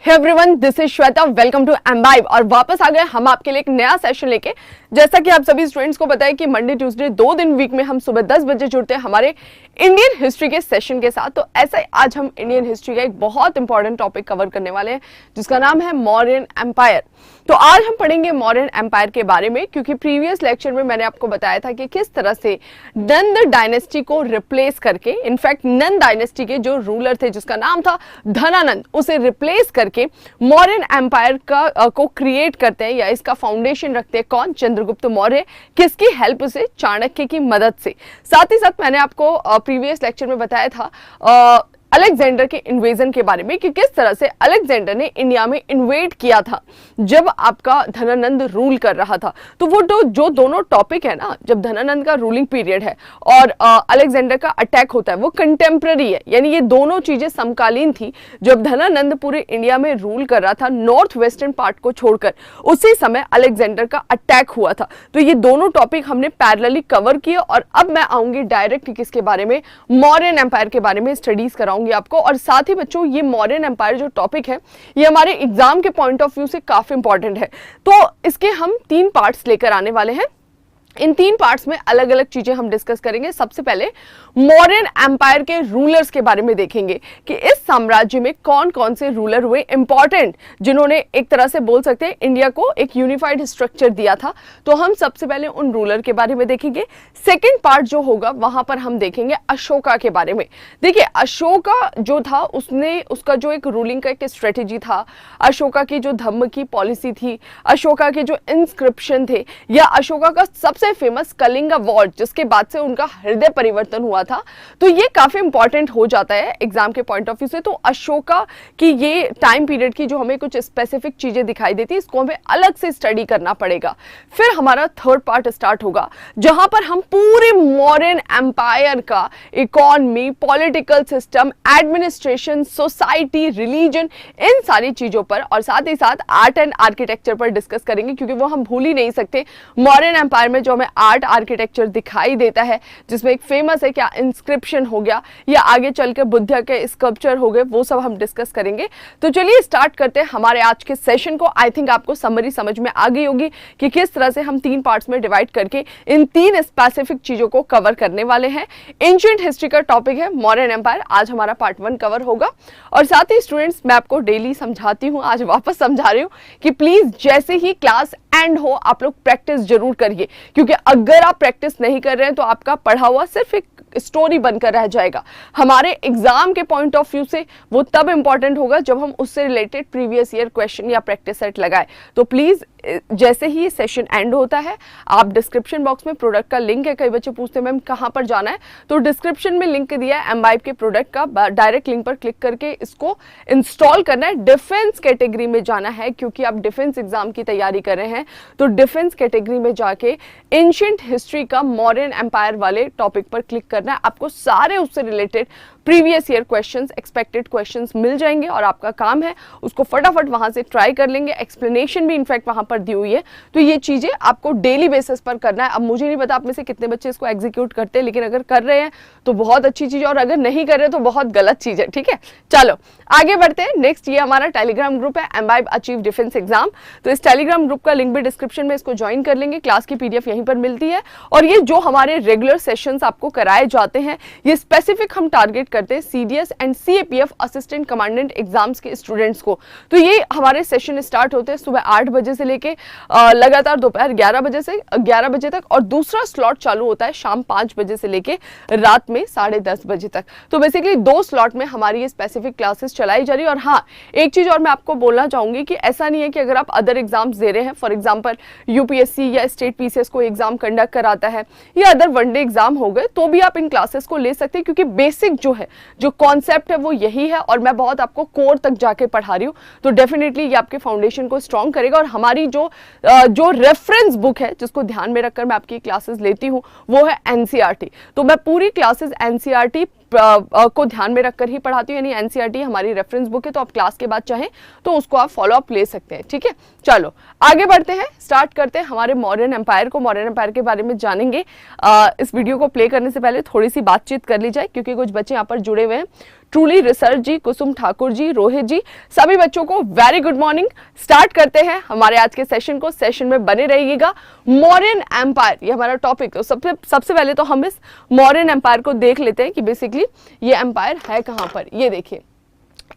Hey everyone, this is Shweta. Welcome to Embibe. और वापस आ गए हम आपके लिए एक नया सेशन लेके। जैसा कि आप सभी स्टूडेंट्स को पता है कि मंडे ट्यूसडे 2 दिन वीक में हम सुबह 10 बजे जुड़ते हैं हमारे इंडियन हिस्ट्री के सेशन के साथ। तो ऐसा ही आज हम इंडियन हिस्ट्री का एक बहुत इंपॉर्टेंट टॉपिक कवर करने वाले हैं जिसका नाम है मौर्यन एम्पायर। तो आज हम पढ़ेंगे मौर्यन एम्पायर के बारे में, क्योंकि प्रीवियस लेक्चर में मैंने आपको बताया था कि किस तरह से नंद डायनेस्टी को रिप्लेस करके, इनफैक्ट नंद डायनेस्टी के जो रूलर थे जिसका नाम था धनानंद, उसे रिप्लेस करके मौर्यन एम्पायर का को क्रिएट करते हैं या इसका फाउंडेशन रखते हैं कौन? चंद्रगुप्त मौर्य। किसकी हेल्प से? चाणक्य की मदद से। साथ ही साथ मैंने आपको प्रीवियस लेक्चर में बताया था अलेक्जेंडर के इन्वेजन के बारे में कि किस तरह से अलेक्जेंडर ने इंडिया में इन्वेड किया था जब आपका धनानंद रूल कर रहा था। तो वो जो दोनों टॉपिक है ना, जब धनानंद का रूलिंग पीरियड है और अलेक्जेंडर का अटैक होता है, वो कंटेम्प्रेरी है, यानी ये दोनों चीजें समकालीन थी। जब धनानंद पूरे इंडिया में रूल कर रहा था नॉर्थ वेस्टर्न पार्ट को छोड़कर, उसी समय अलेक्जेंडर का अटैक हुआ था। तो ये दोनों टॉपिक हमने पैरेलली कवर किए और अब मैं आऊंगी डायरेक्ट किसके बारे में? मौर्यन एम्पायर के बारे में स्टडीज कराऊंगी आपको। और साथ ही बच्चों, ये मौर्यन एम्पायर जो टॉपिक है ये हमारे एग्जाम के पॉइंट ऑफ व्यू से काफी इंपॉर्टेंट है। तो इसके हम 3 पार्ट्स लेकर आने वाले हैं। इन 3 पार्ट्स में अलग अलग चीजें हम डिस्कस करेंगे। सबसे पहले मौर्यन एम्पायर के रूलर्स के बारे में देखेंगे कि इस साम्राज्य में कौन कौन से रूलर हुए इंपॉर्टेंट, जिन्होंने एक तरह से बोल सकते हैं इंडिया को एक यूनिफाइड स्ट्रक्चर दिया था। तो हम सबसे पहले उन रूलर के बारे में देखेंगे। सेकेंड पार्ट जो होगा वहां पर हम देखेंगे अशोका के बारे में। देखिए, अशोका जो था उसका जो एक रूलिंग का एक स्ट्रेटेजी था, अशोका की जो धम्म की पॉलिसी थी, अशोका के जो इंस्क्रिप्शन थे, या अशोका का सबसे फेमस कलिंगा वॉर जिसके बाद से उनका हृदय परिवर्तन हुआ था। तो ये काफी इंपॉर्टेंट हो जाता है एग्जाम के पॉइंट ऑफ व्यू से। तो अशोका की ये टाइम पीरियड की जो हमें कुछ स्पेसिफिक चीजें दिखाई देती है, इसको हमें अलग से स्टडी करना पड़ेगा। फिर हमारा थर्ड पार्ट स्टार्ट होगा जहां पर हम पूरे मौर्यन एम्पायर का economy, political system, administration, society, religion, इन सारी चीजों पर और साथ ही साथ आर्ट एंड आर्किटेक्चर पर डिस्कस करेंगे, क्योंकि वो हम भूल ही नहीं सकते। मौर्यन एम्पायर में जो हमें आर्ट आर्किटेक्चर दिखाई देता है, जिसमें एक फेमस है क्या? इंस्क्रिप्शन हो गया, या आगे चलकर बुद्ध के स्कल्पचर हो गए, वो सब हम डिस्कस करेंगे। तो चलिए स्टार्ट करते हैं हमारे आज के सेशन को। आई थिंक आपको समरी समझ में आ गई होगी कि किस तरह से हम 3 पार्ट्स में डिवाइड करके इन 3 स्पेसिफिक चीजों को कवर करने वाले हैं। एंशिएंट हिस्ट्री का टॉपिक है मौर्यन एम्पायर। आज हमारा पार्ट 1 कवर होगा। और साथ ही स्टूडेंट्स, मैं आपको डेली समझाती हूँ, आज वापस समझा रही हूँ कि प्लीज जैसे ही क्लास एंड हो आप लोग प्रैक्टिस जरूर करिए, क्योंकि अगर आप प्रैक्टिस नहीं कर रहे हैं तो आपका पढ़ा हुआ सिर्फ एक स्टोरी बनकर रह जाएगा। हमारे एग्जाम के पॉइंट ऑफ व्यू से वो तब इंपॉर्टेंट होगा जब हम उससे रिलेटेड प्रीवियस ईयर क्वेश्चन या प्रैक्टिस सेट लगाए। तो प्लीज जैसे ही ये सेशन एंड होता है, आप डिस्क्रिप्शन बॉक्स में प्रोडक्ट का लिंक है। कई बच्चे पूछते हैं मैम कहां पर जाना है, तो डिस्क्रिप्शन में लिंक दिया है एम्बाइब के प्रोडक्ट का, डायरेक्ट लिंक पर क्लिक करके इसको इंस्टॉल करना है। डिफेंस कैटेगरी में जाना है, क्योंकि आप डिफेंस एग्जाम की तैयारी कर रहे हैं। तो डिफेंस कैटेगरी में जाके एंशिएंट हिस्ट्री का मौर्यन एम्पायर वाले टॉपिक पर क्लिक करना है। आपको सारे उससे related previous year questions, expected questions मिल जाएंगे और आपका काम है उसको फटाफट वहां से ट्राई कर लेंगे। एक्सप्लेनेशन भी इनफैक्ट वहां पर दी हुई है। तो ये चीजें आपको डेली बेसिस पर करना है। अब मुझे नहीं पता आप में से कितने बच्चे इसको एग्जीक्यूट करते हैं, लेकिन अगर कर रहे हैं तो बहुत अच्छी चीज है, और अगर नहीं कर रहे तो बहुत गलत चीज है। ठीक है, चलो आगे बढ़ते हैं। नेक्स्ट, ये हमारा टेलीग्राम ग्रुप है एम्बाइब अचीव डिफेंस एग्जाम। तो इस टेलीग्राम ग्रुप का लिंक भी डिस्क्रिप्शन में, इसको ज्वाइन कर लेंगे। क्लास की पीडीएफ यहीं पर मिलती है। और ये जो हमारे रेगुलर सेशंस आपको कराए जाते हैं, ये स्पेसिफिक हम टारगेट करते हैं CDS and CAPF assistant commandant exams के स्टूडेंट्स को। तो ये हमारे सेशन स्टार्ट होते हैं सुबह 8 बजे से लेके लगातार दोपहर 11 बजे तक, और दूसरा स्लॉट चालू होता है शाम 5 बजे से लेके रात में 10:30 बजे तक। तो बेसिकली 2 स्लॉट में हमारी ये स्पेसिफिक क्लासेस चलाई जा रही है। और हाँ, एक चीज और मैं आपको बोलना चाहूंगी कि ऐसा नहीं है कि अगर आप अदर एग्जाम्स दे रहे हैं, फॉर एग्जाम्पल यूपीएससी या स्टेट पीसीएस को एग्जाम कंडक्ट कराता है, या अदर वनडे एग्जाम हो गए, तो भी आप इन क्लासेस को ले सकते हैं, क्योंकि बेसिक जो है, जो कॉन्सेप्ट है वो यही है, और मैं बहुत आपको कोर तक जाके पढ़ा रही हूँ। तो डेफिनेटली ये आपके फाउंडेशन को स्ट्रॉन्ग करेगा। और हमारी जो रेफरेंस बुक है जिसको ध्यान में रखकर मैं आपकी क्लासेस लेती हूँ, वो है एनसीईआरटी। तो मैं पूरी क्लासेस एनसीईआरटी को ध्यान में रखकर ही पढ़ाती हूँ, यानी एनसीईआरटी हमारी रेफरेंस बुक है। तो आप क्लास के बाद चाहें तो उसको आप फॉलो अप ले सकते हैं। ठीक है, चलो आगे बढ़ते हैं, स्टार्ट करते हैं हमारे मौर्यन एम्पायर को। मौर्यन एम्पायर के बारे में जानेंगे। इस वीडियो को प्ले करने से पहले थोड़ी सी बातचीत कर ली जाए, क्योंकि कुछ बच्चे यहाँ पर जुड़े हुए हैं। ट्रूली रिसर्च जी, कुसुम ठाकुर जी, रोहित जी, सभी बच्चों को वेरी गुड मॉर्निंग। स्टार्ट करते हैं हमारे आज के सेशन को। सेशन में बने रहिएगा। मौर्यन एम्पायर ये हमारा टॉपिक। तो सबसे पहले तो हम इस मौर्यन एम्पायर को देख लेते हैं कि बेसिकली ये एम्पायर है कहां पर। ये देखिए,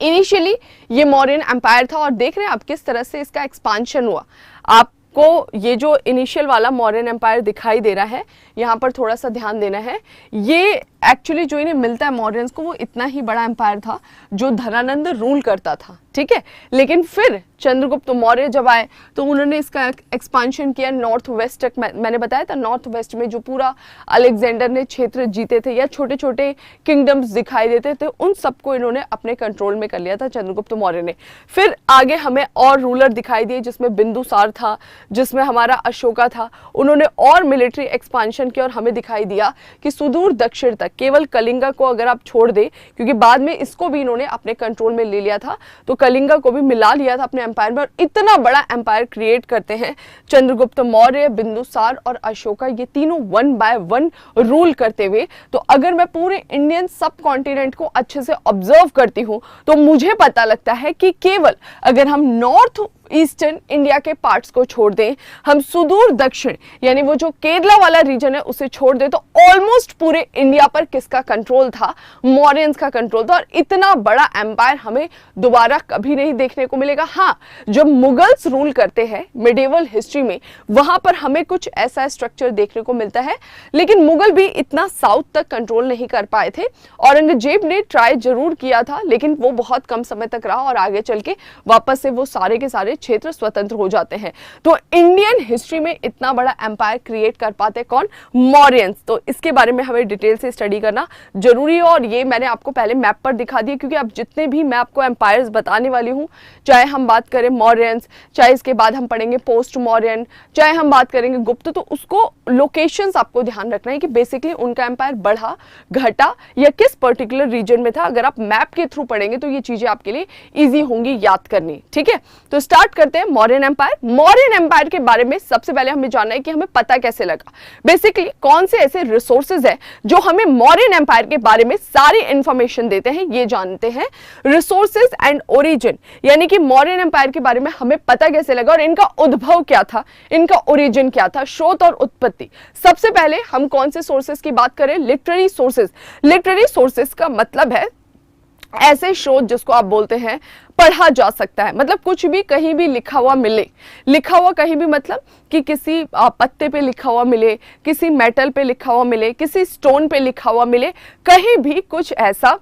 इनिशियली ये मौर्यन एम्पायर था और देख रहे हैं आप किस तरह से इसका एक्सपांशन हुआ। आपको ये जो इनिशियल वाला मौर्यन एम्पायर दिखाई दे रहा है, यहाँ पर थोड़ा सा ध्यान देना है। ये एक्चुअली जो इन्हें मिलता है मौर्यंस को, वो इतना ही बड़ा एम्पायर था जो धनानंद रूल करता था, ठीक है। लेकिन फिर चंद्रगुप्त मौर्य जब आए तो उन्होंने इसका एक्सपांशन किया नॉर्थ वेस्ट तक। मैंने बताया था नॉर्थ वेस्ट में जो पूरा अलेक्जेंडर ने क्षेत्र जीते थे या छोटे छोटे किंगडम्स दिखाई देते थे, उन सबको इन्होंने अपने कंट्रोल में कर लिया था चंद्रगुप्त मौर्य ने। फिर आगे हमें और रूलर दिखाई दिए, जिसमें बिंदुसार था, जिसमें हमारा अशोका था। उन्होंने और मिलिट्री एक्सपांशन किया और हमें दिखाई दिया कि सुदूर दक्षिण तक, केवल कलिंगा को अगर आप छोड़ दे, क्योंकि बाद में इसको भी इन्होंने अपने कंट्रोल में ले लिया था, तो कलिंगा को भी मिला लिया था अपने एम्पायर में। और इतना बड़ा एम्पायर क्रिएट करते हैं चंद्रगुप्त मौर्य, बिंदुसार और अशोका, ये तीनों 1 बाय 1 रूल करते हुए। तो अगर मैं पूरे इंडियन सब कॉन्टिनेंट को अच्छे से ऑब्जर्व करती हूं तो मुझे पता लगता है कि केवल अगर हम नॉर्थ ईस्टर्न इंडिया के पार्ट्स को छोड़ दें, हम सुदूर दक्षिण यानी वो जो केरला वाला रीजन है उसे छोड़ दें, तो ऑलमोस्ट पूरे इंडिया पर किसका कंट्रोल था? मौर्यंस का कंट्रोल था। और इतना बड़ा एम्पायर हमें दोबारा कभी नहीं देखने को मिलेगा। हाँ, जब मुगल्स रूल करते हैं मिडिवल हिस्ट्री में, वहां पर हमें कुछ ऐसा स्ट्रक्चर देखने को मिलता है, लेकिन मुगल भी इतना साउथ तक कंट्रोल नहीं कर पाए थे। औरंगजेब ने ट्राई जरूर किया था, लेकिन वो बहुत कम समय तक रहा और आगे चल के वापस से वो सारे के सारे क्षेत्र स्वतंत्र हो जाते हैं। तो इंडियन हिस्ट्री में इतना बड़ा एम्पायर क्रिएट कर पाते कौन? मौर्यंस। तो इसके बारे में हमें डिटेल से स्टडी करना जरूरी है। और ये मैंने आपको पहले मैप पर दिखा दिया, क्योंकि अब जितने भी मैं आपको एम्पायर्स बताने वाली हूं, चाहे हम बात करें मौर्यंस, चाहे इसके बाद हम पढ़ेंगे पोस्ट मौर्यन, चाहे हम बात करेंगे गुप्त, तो उसको लोकेशंस आपको ध्यान रखना है कि बेसिकली उनका एम्पायर बढ़ा, घटा या किस पर्टिकुलर रीजन में था। अगर आप मैप के थ्रू पढ़ेंगे तो ये चीजें आपके लिए इजी होंगी याद करनी, ठीक है। तो स्टार्ट करते हैं मौर्यन एम्पायर। मौर्यन एम्पायर के बारे में सबसे पहले हमें जानना है कि हमें पता कैसे लगा, बेसिकली कौन से ऐसे रिसोर्सेज है जो हमें मौर्यन एम्पायर के बारे में सारी इंफॉर्मेशन देते हैं, ये जानते हैं। रिसोर्सेज एंड ओरिजिन, यानी कि मौर्यन एम्पायर के बारे में हमें पता कैसे लगा और इनका उद्भव क्या था, इनका ओरिजिन क्या था, स्रोत और उत्पत्ति। सबसे पहले हम कौन से सोर्सेज की बात करें? Literary sources. लिटरेरी सोर्सेज का मतलब है ऐसे स्रोत जिसको आप बोलते हैं पढ़ा जा सकता है, मतलब कुछ भी कहीं भी लिखा हुआ मिले। लिखा हुआ कहीं भी मतलब कि किसी पत्ते पे लिखा हुआ मिले, किसी मेटल पे लिखा हुआ मिले, किसी स्टोन पे लिखा हुआ मिले, कहीं भी कुछ ऐसा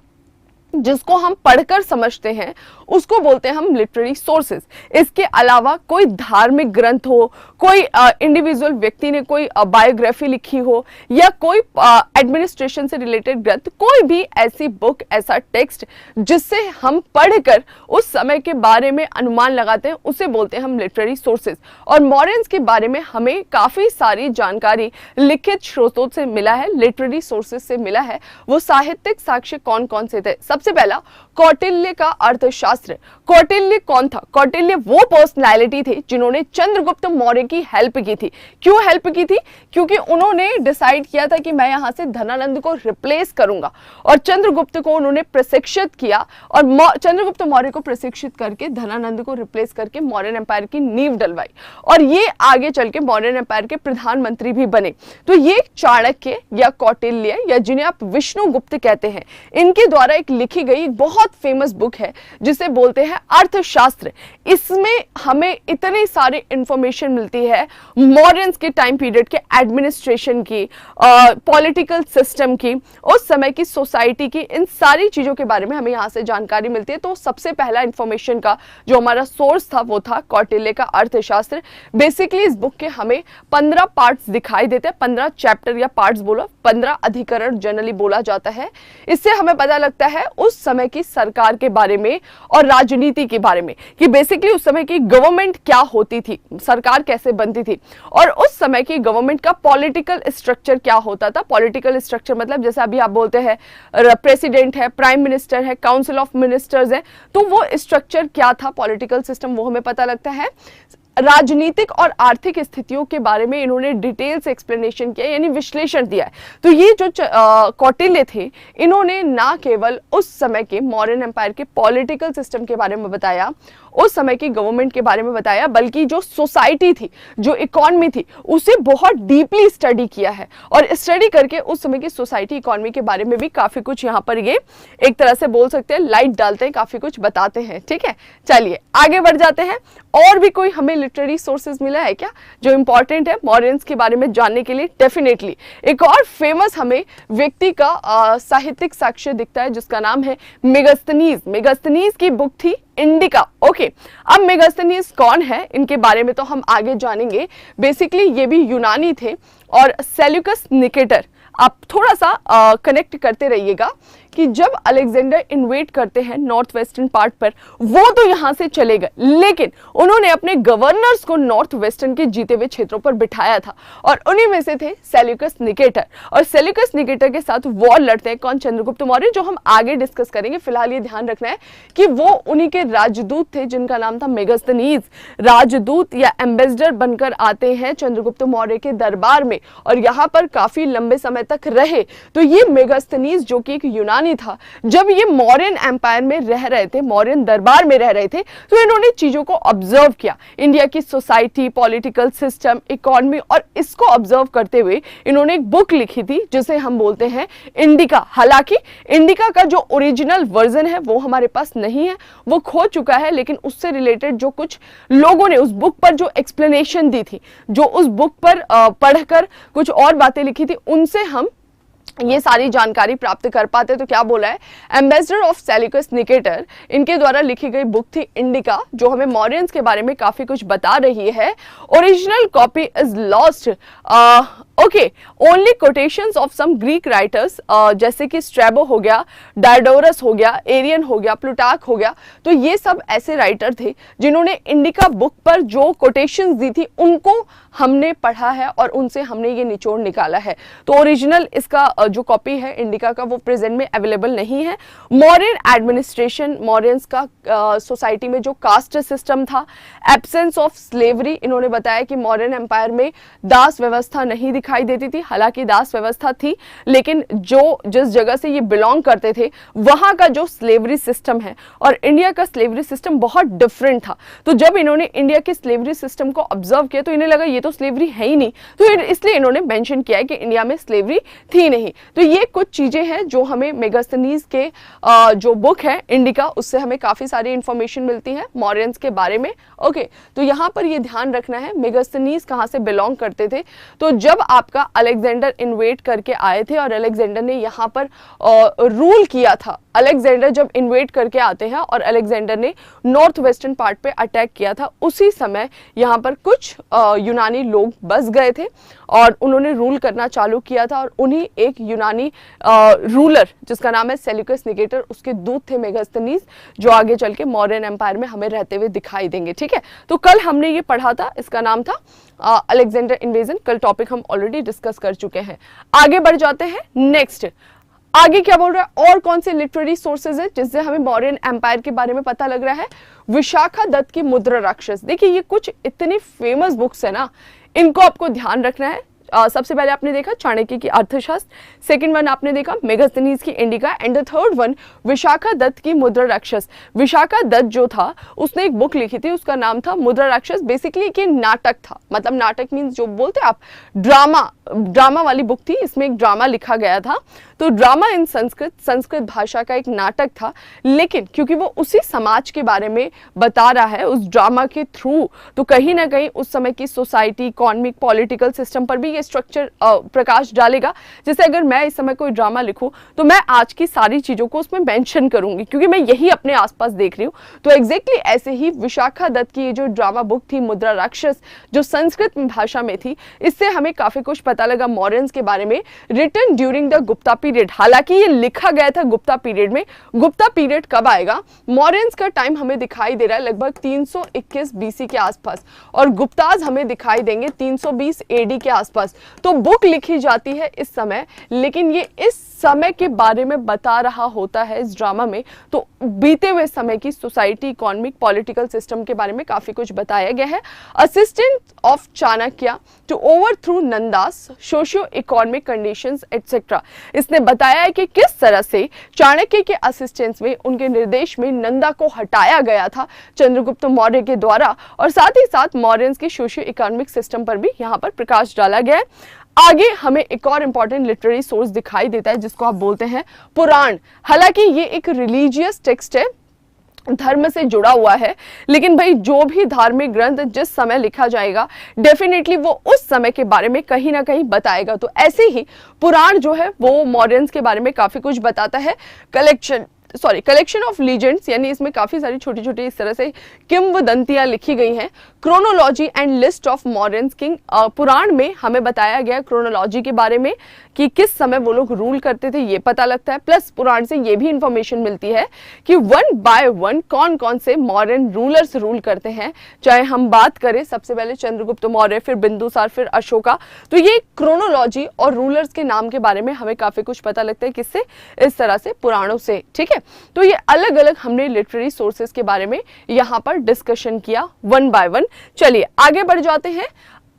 जिसको हम पढ़कर समझते हैं उसको बोलते हैं हम लिटरेरी सोर्सेज। इसके अलावा कोई धार्मिक ग्रंथ हो, कोई इंडिविजुअल व्यक्ति ने कोई बायोग्राफी लिखी हो, या कोई एडमिनिस्ट्रेशन से रिलेटेड ग्रंथ, कोई भी ऐसी बुक, ऐसा टेक्स्ट जिससे हम पढ़कर उस समय के बारे में अनुमान लगाते हैं, उसे बोलते हैं हम लिटरेरी सोर्सेज। और मौर्यंस के बारे में हमें काफी सारी जानकारी लिखित स्रोतों से मिला है, लिटरेरी सोर्सेज से मिला है। वो साहित्यिक साक्ष्य कौन कौन से थे? सबसे पहला कौटिल्य का अर्थशास्त्र। कौटिल्य कौन था? कौटिल्य वो पर्सनालिटी थे जिन्होंने चंद्रगुप्त मौर्य की हेल्प की थी। क्यों हेल्प की थी? क्योंकि उन्होंने डिसाइड किया था कि मैं यहां से धनानंद को रिप्लेस करूंगा, और चंद्रगुप्त को उन्होंने प्रशिक्षित किया, और चंद्रगुप्त मौर्य को प्रशिक्षित करके धनानंद को रिप्लेस करके मौर्यन एम्पायर की नींव डलवाई, और ये आगे चल के मौर्यन एम्पायर के प्रधानमंत्री भी बने। तो ये चाणक्य या कौटिल्य या जिन्हें आप विष्णुगुप्त कहते हैं, इनके द्वारा एक लिखी गई बहुत फेमस बुक है जिसे बोलते हैं अर्थशास्त्र। इसमें हमें इतने सारे इंफॉर्मेशन मिलती है मौर्यंस के टाइम पीरियड के एडमिनिस्ट्रेशन की, पॉलिटिकल सिस्टम की, उस समय की सोसाइटी की, इन सारी चीजों के बारे में हमें यहाँ से जानकारी मिलती है। तो सबसे पहला इंफॉर्मेशन का जो हमारा सोर्स था वो था कौटिल्य का अर्थशास्त्र। बेसिकली इस बुक के हमें 15 पार्ट्स दिखाई देते हैं, 15 चैप्टर या पार्ट्स बोलो, 15 अधिकरण जनरली बोला जाता है। इससे हमें पता लगता है उस समय की सरकार के बारे में और राजनीति के बारे में, कि बेसिकली उस समय की गवर्नमेंट क्या होती थी, सरकार कैसे बनती थी, और उस समय की गवर्नमेंट का पॉलिटिकल स्ट्रक्चर क्या होता था। पॉलिटिकल स्ट्रक्चर मतलब जैसे अभी आप बोलते हैं प्रेसिडेंट है, प्राइम मिनिस्टर है, काउंसिल ऑफ मिनिस्टर्स है, तो वो स्ट्रक्चर क्या था, पॉलिटिकल सिस्टम, वो हमें पता लगता है। राजनीतिक और आर्थिक स्थितियों के बारे में इन्होंने डिटेल से एक्सप्लेनेशन किया, यानी विश्लेषण दिया है। तो ये जो कौटिल्य थे, इन्होंने ना केवल उस समय के मौर्यन एम्पायर के पॉलिटिकल सिस्टम के बारे में बताया, उस समय की गवर्नमेंट के बारे में बताया, बल्कि जो सोसाइटी थी, जो इकोनॉमी थी, उसे बहुत डीपली स्टडी किया है। और स्टडी करके उस समय की सोसाइटी इकोनॉमी के बारे में भी काफी कुछ यहाँ पर ये एक तरह से बोल सकते हैं लाइट डालते हैं, काफी कुछ बताते हैं। ठीक है, चलिए आगे बढ़ जाते हैं। और भी कोई हमें लिटरेरी सोर्सेज मिला है क्या जो इंपॉर्टेंट है मौर्यंस के बारे में जानने के लिए? डेफिनेटली एक और फेमस हमें व्यक्ति का साहित्यिक साक्ष्य दिखता है, जिसका नाम है मेगास्थनीज। मेगास्थनीज की बुक थी इंडिका। ओके, अब मेगास्थनीज कौन है, इनके बारे में तो हम आगे जानेंगे। बेसिकली ये भी यूनानी थे। और सेल्यूकस निकेटर, आप थोड़ा सा कनेक्ट करते रहिएगा कि जब अलेक्जेंडर इन्वेट करते हैं नॉर्थ वेस्टर्न पार्ट पर, वो तो यहां से चले गए, लेकिन उन्होंने अपने गवर्नर्स को नॉर्थ वेस्टर्न के जीते हुए क्षेत्रों पर बिठाया था, और उन्हीं में से थे सेल्यूकस निकेटर। और सेल्यूकस निकेटर के साथ वॉर लड़ते हैं कौन? चंद्रगुप्त मौर्य, जो हम आगे डिस्कस करेंगे। फिलहाल ये ध्यान रखना है कि वो उन्हीं के राजदूत थे, जिनका नाम था मेगास्थनीज। राजदूत या एम्बेसडर बनकर आते हैं चंद्रगुप्त मौर्य के दरबार में, और यहाँ पर काफी लंबे समय तक रहे। तो ये मेगास्थनीज, जो कि एक यूनानी था, जब ये मौर्यन एम्पायर में रह रहे थे, मौर्यन दरबार में रह रहे थे, तो इन्होंने चीजों को ऑब्जर्व किया, इंडिया की सोसाइटी, पॉलिटिकल सिस्टम, इकोनॉमी, और इसको ऑब्जर्व करते हुए इन्होंने एक बुक लिखी थी, जिसे हम बोलते हैं इंडिका। हालांकि इंडिका का जो ओरिजिनल वर्जन है वो हमारे पास नहीं है, वो खो चुका है, लेकिन उससे रिलेटेड जो कुछ लोगों ने उस बुक पर जो एक्सप्लेनेशन दी थी, जो उस बुक पर पढ़कर कुछ और बातें लिखी थी, उनसे हम ये सारी जानकारी प्राप्त कर पाते। तो क्या बोला है? एम्बेसडर ऑफ सेल्यूकस निकेटर, इनके द्वारा लिखी गई बुक थी इंडिका, जो हमें मौर्यंस के बारे में काफी कुछ बता रही है। Original copy is lost. Okay, only quotations of some Greek writers, जैसे कि स्ट्रैबो हो गया, डायोडोरस हो गया, एरियन हो गया, प्लूटार्क हो गया, तो ये सब ऐसे राइटर थे जिन्होंने इंडिका बुक पर जो कोटेशंस दी थी, उनको हमने पढ़ा है और उनसे हमने ये निचोड़ निकाला है। तो ओरिजिनल इसका जो कॉपी है इंडिका का, वो प्रेजेंट में अवेलेबल नहीं है। मौर्यन एडमिनिस्ट्रेशन, मौर्यंस का सोसाइटी में जो कास्ट सिस्टम था, एब्सेंस ऑफ स्लेवरी, इन्होंने बताया कि मौर्यन एम्पायर में दास व्यवस्था नहीं दिखाई देती थी। हालांकि दास व्यवस्था थी, लेकिन जो जिस जगह से ये बिलोंग करते थे, वहां का जो स्लेवरी सिस्टम है और इंडिया का स्लेवरी सिस्टम बहुत डिफरेंट था। तो जब इन्होंने इंडिया के स्लेवरी सिस्टम को ऑब्जर्व किया, तो इन्हें लगा ये तो स्लेवरी है ही नहीं, तो इसलिए इन्होंने मेंशन किया है कि इंडिया में स्लेवरी थी नहीं। तो ये कुछ चीजें हैं जो हमें मेगास्थनीज के जो बुक है इंडिका, उससे हमें काफी सारी इंफॉर्मेशन मिलती है मौर्यंस के बारे में। ओके, तो यहाँ पर ये ध्यान रखना है मेगास्थनीज कहाँ से बिलोंग करते थे। तो जब आपका अलेक्जेंडर इन्वेट करके आए थे और अलेक्जेंडर ने यहाँ पर रूल किया था, अलेक्जेंडर जब इन्वेट करके आते हैं और अलेक्जेंडर ने नॉर्थ वेस्टर्न पार्ट पे अटैक किया था, उसी समय यहाँ पर कुछ यूनानी लोग बस गए थे और उन्होंने रूल करना चालू किया था। और उन्हीं एक यूनानी रूलर, जिसका नाम है सेल्यूकस निकेटर, उसके दूत थे मेगास्थनीज, जो आगे चल के मौर्यन एम्पायर में हमें रहते हुए दिखाई देंगे। ठीक है, तो कल हमने ये पढ़ा था, इसका नाम था अलेक्जेंडर इन्वेजन। कल टॉपिक हम ऑलरेडी डिस्कस कर चुके हैं। आगे बढ़ जाते हैं। नेक्स्ट आगे क्या बोल रहा है, और कौन से लिटरेरी सोर्सेज है जिससे हमें मौर्यन एम्पायर के बारे में पता लग रहा है? विशाखा दत्त की मुद्रा राक्षस। देखिए, ये कुछ इतनी फेमस बुक्स है ना, इनको आपको ध्यान रखना है। सबसे पहले आपने देखा चाणक्य की अर्थशास्त्र, सेकंड वन आपने देखा मेगास्थनीज की Indica, and the third one Vishakha Datta की मुद्रा राक्षस। विशाखा दत्त जो था, उसने एक बुक लिखी थी, उसका नाम था मुद्रा राक्षस। बेसिकली एक नाटक था, मतलब नाटक मीन्स जो बोलते हैं आप ड्रामा वाली बुक थी। इसमें एक ड्रामा लिखा गया था, तो ड्रामा इन संस्कृत भाषा का एक नाटक था, लेकिन क्योंकि वो उसी समाज के बारे में बता रहा है उस ड्रामा के थ्रू, तो कहीं ना कहीं उस समय की सोसाइटी, इकोनॉमिक, पॉलिटिकल सिस्टम पर भी ये स्ट्रक्चर प्रकाश डालेगा। जैसे अगर मैं इस समय कोई ड्रामा लिखूं, तो मैं आज की सारी चीजों को उसमें मेंशन करूंगी, क्योंकि मैं यही अपने आसपास देख रही हूँ। तो एग्जैक्टली ऐसे ही विशाखा दत्त की ये जो ड्रामा बुक थी मुद्रा राक्षस, जो संस्कृत भाषा में थी, इससे हमें काफी कुछ पता लगा मौर्यंस के बारे में। Written during the Gupta period, हालांकि ये लिखा गया था गुप्ता पीरियड में। गुप्ता पीरियड कब आएगा? मौर्यंस का टाइम हमें दिखाई दे रहा है लगभग 321 बीसी के आसपास, और गुप्ताज हमें दिखाई देंगे 320 एडी के आसपास। तो बुक लिखी जाती है इस समय, लेकिन ये इस समय के बारे में बता रहा होता है इस ड्रामा में, तो बीते हुए समय की सोसाइटी, इकोनॉमिक, पॉलिटिकल सिस्टम के बारे में काफी कुछ बताया गया है। Assistant of Chanakya to overthrow Nandas socio economic conditions etcetera. इसने बताया है कि किस तरह से चाणक्य के असिस्टेंस में, उनके निर्देश में नंदा को हटाया गया था चंद्रगुप्त मौर्य के द्वारा, और साथ ही साथ मौर्यंस के सोशियो इकोनॉमिक सिस्टम पर भी यहाँ पर प्रकाश डाला गया है। आगे हमें एक और इंपॉर्टेंट लिटरेरी सोर्स दिखाई देता है जिसको आप बोलते हैं पुराण। हालांकि ये एक रिलीजियस टेक्स्ट है, धर्म से जुड़ा हुआ है, लेकिन भाई जो भी धार्मिक ग्रंथ जिस समय लिखा जाएगा डेफिनेटली वो उस समय के बारे में कहीं ना कहीं बताएगा। तो ऐसे ही पुराण जो है वो मॉडर्न्स के बारे में काफी कुछ बताता है। कलेक्शन ऑफ लीजेंड्स, यानी इसमें काफी सारी छोटी छोटी इस तरह से किंवदंतियां लिखी गई हैं। Chronology and list of moderns king, Purana में हमें बताया गया क्रोनोलॉजी के बारे में कि किस समय वो लोग रूल करते थे, ये पता लगता है। प्लस पुराण से ये भी इंफॉर्मेशन मिलती है कि वन बाय वन कौन कौन से मॉडर्न रूलर्स रूल करते हैं। चाहे हम बात करें सबसे पहले चंद्रगुप्त मौर्य, फिर बिंदुसार, फिर अशोका, तो ये क्रोनोलॉजी और रूलर्स के नाम के बारे में हमें काफी कुछ पता लगता है। किससे? इस तरह से पुराणों से। ठीक है, तो ये अलग अलग हमने लिटरेरी सोर्सेस के बारे में यहाँ पर डिस्कशन किया वन बाय वन। चलिए आगे बढ़ जाते हैं।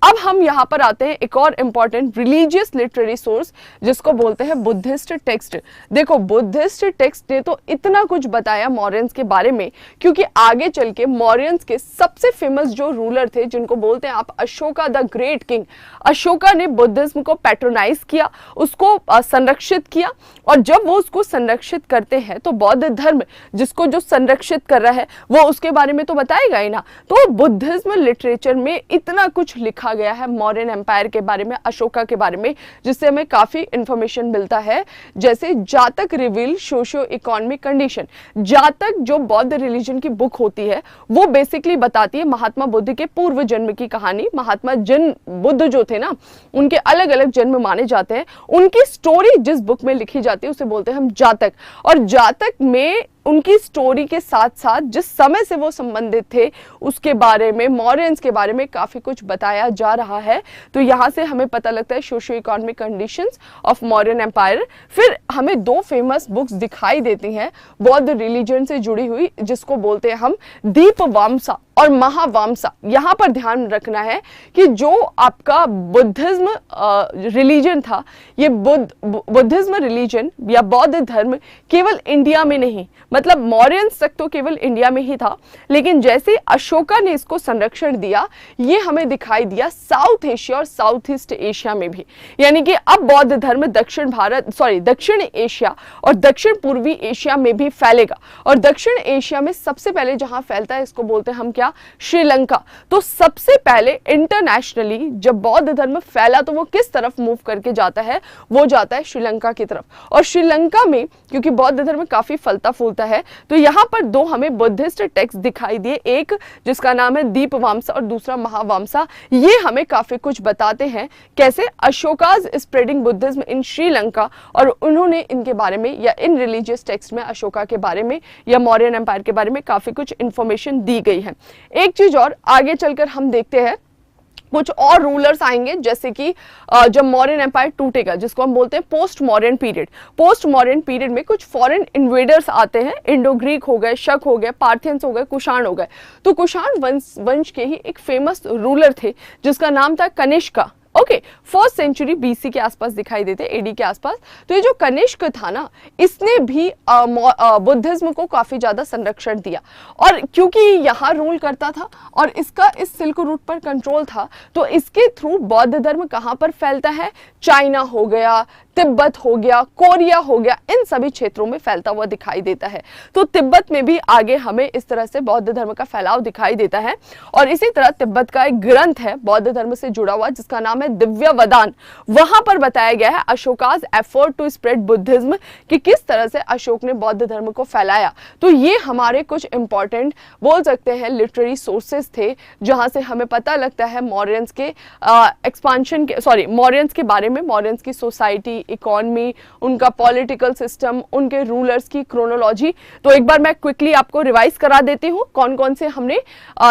अब हम यहाँ पर आते हैं एक और इंपॉर्टेंट रिलीजियस लिटरेरी सोर्स जिसको बोलते हैं बुद्धिस्ट टेक्स्ट। देखो बुद्धिस्ट टेक्स्ट ने तो इतना कुछ बताया मौर्यंस के बारे में, क्योंकि आगे चल के मौर्यंस के सबसे फेमस जो रूलर थे जिनको बोलते हैं आप Ashoka the great king, Ashoka ने बुद्धिज्म को पैट्रोनाइज किया, उसको संरक्षित किया, और जब वो उसको संरक्षित करते हैं तो बौद्ध धर्म जिसको जो संरक्षित कर रहा है वो उसके बारे में तो बताएगा ही ना। तो बुद्धिज्म लिटरेचर में इतना कुछ लिखा गया है मौर्यन एम्पायर के बारे में, अशोका के बारे में, जिससे हमें काफी इंफॉर्मेशन मिलता है। जैसे जातक रिवील सोशियो इकोनॉमिक कंडीशन, जातक जो बौद्ध रिलीजन की बुक होती है वो बेसिकली बताती है महात्मा बुद्ध के पूर्व जन्म की कहानी। महात्मा बुद्ध जो थे ना, उनके अलग अलग जन्म माने जाते हैं, उनकी स्टोरी जिस बुक में लिखी जाती है उसे बोलते हैं हम जातक। और जातक में उनकी स्टोरी के साथ साथ जिस समय से वो संबंधित थे उसके बारे में, मॉडर्न्स के बारे में काफी कुछ बताया जा रहा है। तो यहाँ से हमें पता लगता है socio economic conditions of Mauryan empire. फिर हमें दो फेमस बुक्स दिखाई देती हैं बौद्ध रिलीजन से जुड़ी हुई, जिसको बोलते हैं हम दीपवामसा और महावामसा। यहाँ पर ध्यान रखना है कि जो आपका बुद्धिज्म रिलीजन था, ये बुद्धिज्म रिलीजन या बौद्ध धर्म केवल इंडिया में नहीं, मतलब मौर्यंस तक तो केवल इंडिया में ही था, लेकिन जैसे अशोका ने इसको संरक्षण दिया, ये हमें दिखाई दिया साउथ एशिया और साउथ ईस्ट एशिया में भी। यानी कि अब बौद्ध धर्म दक्षिण एशिया और दक्षिण पूर्वी एशिया में भी फैलेगा। और दक्षिण एशिया में सबसे पहले जहां फैलता है इसको बोलते हैं हम क्या? श्रीलंका। तो सबसे पहले इंटरनेशनली जब बौद्ध धर्म फैला तो वो किस तरफ मूव करके जाता है? वो जाता है श्रीलंका की तरफ। और श्रीलंका में क्योंकि बौद्ध धर्म काफी फलता फूलता है, तो यहाँ पर दो हमें बुद्धिस्ट टेक्स्ट दिखाई दिए, एक जिसका नाम है दीपवामसा और दूसरा महावामसा। ये हमें काफी कुछ बताते हैं कैसे अशोकाज स्प्रेडिंग बुद्धिज्म इन श्रीलंका, और उन्होंने इनके बारे में या इन रिलीजियस टेक्स्ट में अशोका के बारे में या मौर्यन एम्पायर के बारे में काफी कुछ इंफॉर्मेशन दी गई है। एक चीज और आगे चलकर हम देखते हैं, कुछ और रूलर्स आएंगे जैसे कि जब मौर्यन एम्पायर टूटेगा, जिसको हम बोलते हैं post Mauryan period. Post Mauryan period में कुछ फॉरेन इन्वेडर्स आते हैं, इंडो ग्रीक हो गए, शक हो गए, पार्थियंस हो गए, कुषाण हो गए। तो कुषाण वंश के ही एक फेमस रूलर थे जिसका नाम था Kanishka. Okay, 1st century BC के आसपास दिखाई देते, एडी के आसपास। तो ये जो कनिष्क था ना, इसने भी बुद्धिज्म को काफी ज्यादा संरक्षण दिया, और क्योंकि यहाँ रूल करता था और इसका इस सिल्क रूट पर कंट्रोल था, तो इसके थ्रू बौद्ध धर्म कहाँ पर फैलता है? चाइना हो गया, तिब्बत हो गया, कोरिया हो गया, इन सभी क्षेत्रों में फैलता हुआ दिखाई देता है। तो तिब्बत में भी आगे हमें इस तरह से बौद्ध धर्म का फैलाव दिखाई देता है। और इसी तरह तिब्बत का एक ग्रंथ है बौद्ध धर्म से जुड़ा हुआ जिसका नाम है दिव्यवदान। वहां पर बताया गया है Ashoka's effort to spread Buddhism, कि किस तरह से अशोक ने बौद्ध धर्म को फैलाया। तो ये हमारे कुछ इंपॉर्टेंट बोल सकते हैं लिटरेरी सोर्सेस थे जहां से हमें पता लगता है मौर्यंस के एक्सपांशन के, मौर्यंस के बारे में, मौर्यंस की सोसाइटी, उनकी इकोनॉमी, उनका पॉलिटिकल सिस्टम, उनके रूलर्स की क्रोनोलॉजी। तो एक बार मैं क्विकली आपको रिवाइज करा देती हूँ कौन कौन से हमने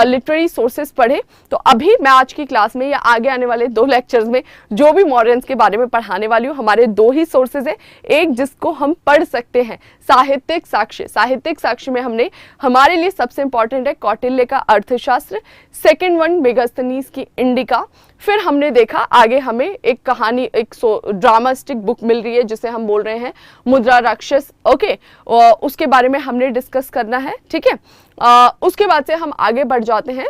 लिटरेरी सोर्सेज पढ़े। तो अभी मैं आज की क्लास में या आगे आने वाले 2 लेक्चर्स में जो भी मॉडर्न्स के बारे में पढ़ाने वाली हूँ, हमारे 2 ही सोर्सेज है। एक जिसको हम पढ़ सकते हैं, साहित्यिक साक्ष्य। साहित्यिक साक्ष्य में हमने, हमारे लिए सबसे इंपॉर्टेंट है कौटिल्य का अर्थशास्त्र, सेकंड वन मेगास्थनीज की इंडिका। फिर हमने देखा आगे हमें एक कहानी, एक ड्रामास्टिक बुक मिल रही है जिसे हम बोल रहे हैं मुद्रा राक्षस। ओके, उसके बारे में हमने डिस्कस करना है, ठीक है। उसके बाद से हम आगे बढ़ जाते हैं।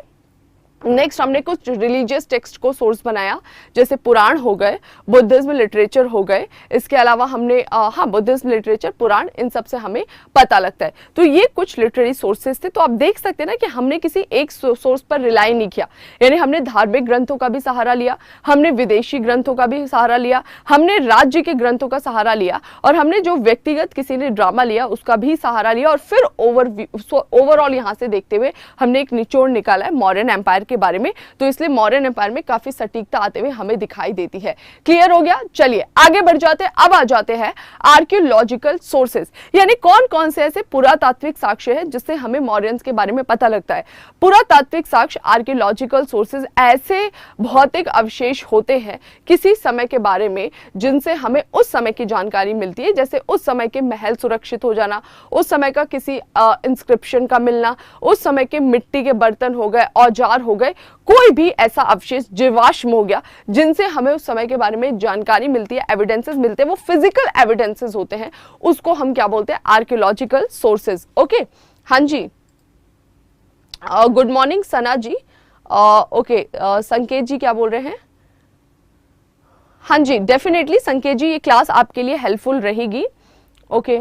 नेक्स्ट हमने कुछ रिलीजियस टेक्स्ट को सोर्स बनाया, जैसे पुराण हो गए, बुद्धिज्म लिटरेचर हो गए। इसके अलावा हमने बुद्धिज्म लिटरेचर, पुराण, इन सब से हमें पता लगता है। तो ये कुछ लिटरेरी सोर्सेज थे। तो आप देख सकते हैं ना कि हमने किसी एक सोर्स पर रिलाई नहीं किया, यानी हमने धार्मिक ग्रंथों का भी सहारा लिया, हमने विदेशी ग्रंथों का भी सहारा लिया, हमने राज्य के ग्रंथों का सहारा लिया, और हमने जो व्यक्तिगत किसी ने ड्रामा लिया उसका भी सहारा लिया। और फिर ओवरऑल यहाँ से देखते हुए हमने एक निचोड़ निकाला है मॉडर्न एम्पायर के बारे में। तो इसलिए मॉडर्न एम्पायर में काफी सटीकता आते हुए हमें दिखाई देती है। क्लियर हो गया? चलिए आगे बढ़ जाते हैं। अब आ जाते हैं आर्कियोलॉजिकल सोर्सेज, यानी कौन कौन से ऐसे पुरातात्विक साक्ष्य है जिससे हमें मॉडर्न्स के बारे में पता लगता है। पुरातात्विक साक्ष्य, आर्कियोलॉजिकल सोर्सेज, ऐसे भौतिक अवशेष होते हैं किसी समय के बारे में जिनसे हमें उस समय की जानकारी मिलती है, जैसे उस समय के महल सुरक्षित हो जाना, उस समय का किसी इंस्क्रिप्शन का मिलना, उस समय के मिट्टी के बर्तन हो गए, औजार हो गए, कोई भी ऐसा अवशेष जीवाश्म हो गया जिनसे हमें उस समय के बारे में जानकारी मिलती है, एविडेंसेस मिलते हैं, वो फिजिकल एविडेंसेस होते हैं, उसको हम क्या बोलते हैं? Archaeological sources. ओके, हाँ जी, गुड मॉर्निंग सना जी। ओके, संकेत जी क्या बोल रहे हैं? हाँ जी, डेफिनेटली संकेत जी, ये क्लास आपके लिए हेल्पफुल रहेगी। ओके,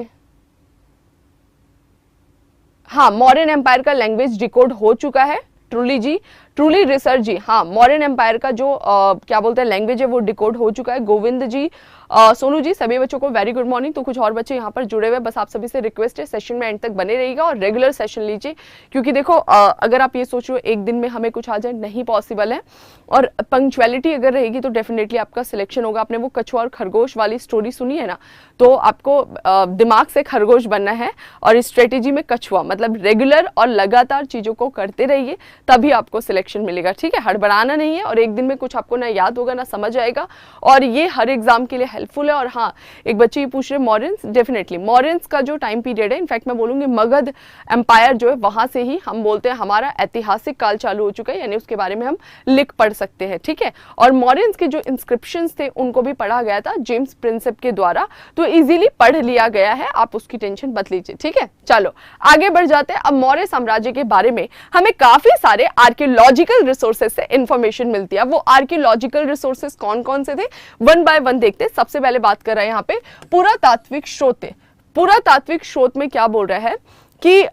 हाँ, मॉडर्न एम्पायर का लैंग्वेज डिकोड हो चुका है। ट्रूली जी, ट्रूली रिसर्च जी, हाँ, मॉडर्न एम्पायर का जो क्या बोलते हैं लैंग्वेज है वो डिकोड हो चुका है। गोविंद जी, सोनू जी, सभी बच्चों को वेरी गुड मॉर्निंग। तो कुछ और बच्चे यहाँ पर जुड़े हुए, बस आप सभी से रिक्वेस्ट है सेशन में एंड तक बने रहिएगा और रेगुलर सेशन लीजिए, क्योंकि देखो अगर आप ये सोचो एक दिन में हमें कुछ आ जाए, नहीं पॉसिबल है। और पंक्चुअलिटी अगर रहेगी तो डेफिनेटली आपका सिलेक्शन होगा। आपने वो कछुआ और खरगोश वाली स्टोरी सुनी है ना, तो आपको दिमाग से खरगोश बनना है और स्ट्रेटेजी में कछुआ, मतलब रेगुलर और लगातार चीजों को करते रहिए, तभी आपको सिलेक्शन मिलेगा, ठीक है। हड़बड़ाना नहीं है, और एक दिन में कुछ आपको ना याद होगा ना समझ आएगा, और ये हर एग्जाम के लिए हेल्पफुल है। और हाँ, एक बच्चे ये पूछ रहे मॉडर्न्स, डेफिनेटली मॉडर्न्स का जो टाइम पीरियड है, इनफैक्ट मैं बोलूंगी मगध एम्पायर जो है वहां से ही हम बोलते हैं हमारा ऐतिहासिक काल चालू हो चुका है, यानी उसके बारे में हम लिख पढ़ सकते हैं, ठीक है। और मॉडर्न्स के जो इंस्क्रिप्शंस थे उनको भी पढ़ा गया था जेम्स प्रिंसेप के द्वारा, तो इजीली पढ़ लिया गया है, आप उसकी टेंशन मत लीजिए, ठीक है। चलो आगे बढ़ जाते हैं। अब मौर्य साम्राज्य के बारे में हमें काफी सारे आर्कियोलॉजिकल रिसोर्सेज से इंफॉर्मेशन मिलती है। वो आर्कियोलॉजिकल रिसोर्सेज कौन कौन से थे, वन बाय वन देखते हैं। सबसे पहले बात कर रहे हैं यहाँ पे पुरातात्विक स्रोत। पुरातात्विक स्रोत में क्या बोल रहा है कि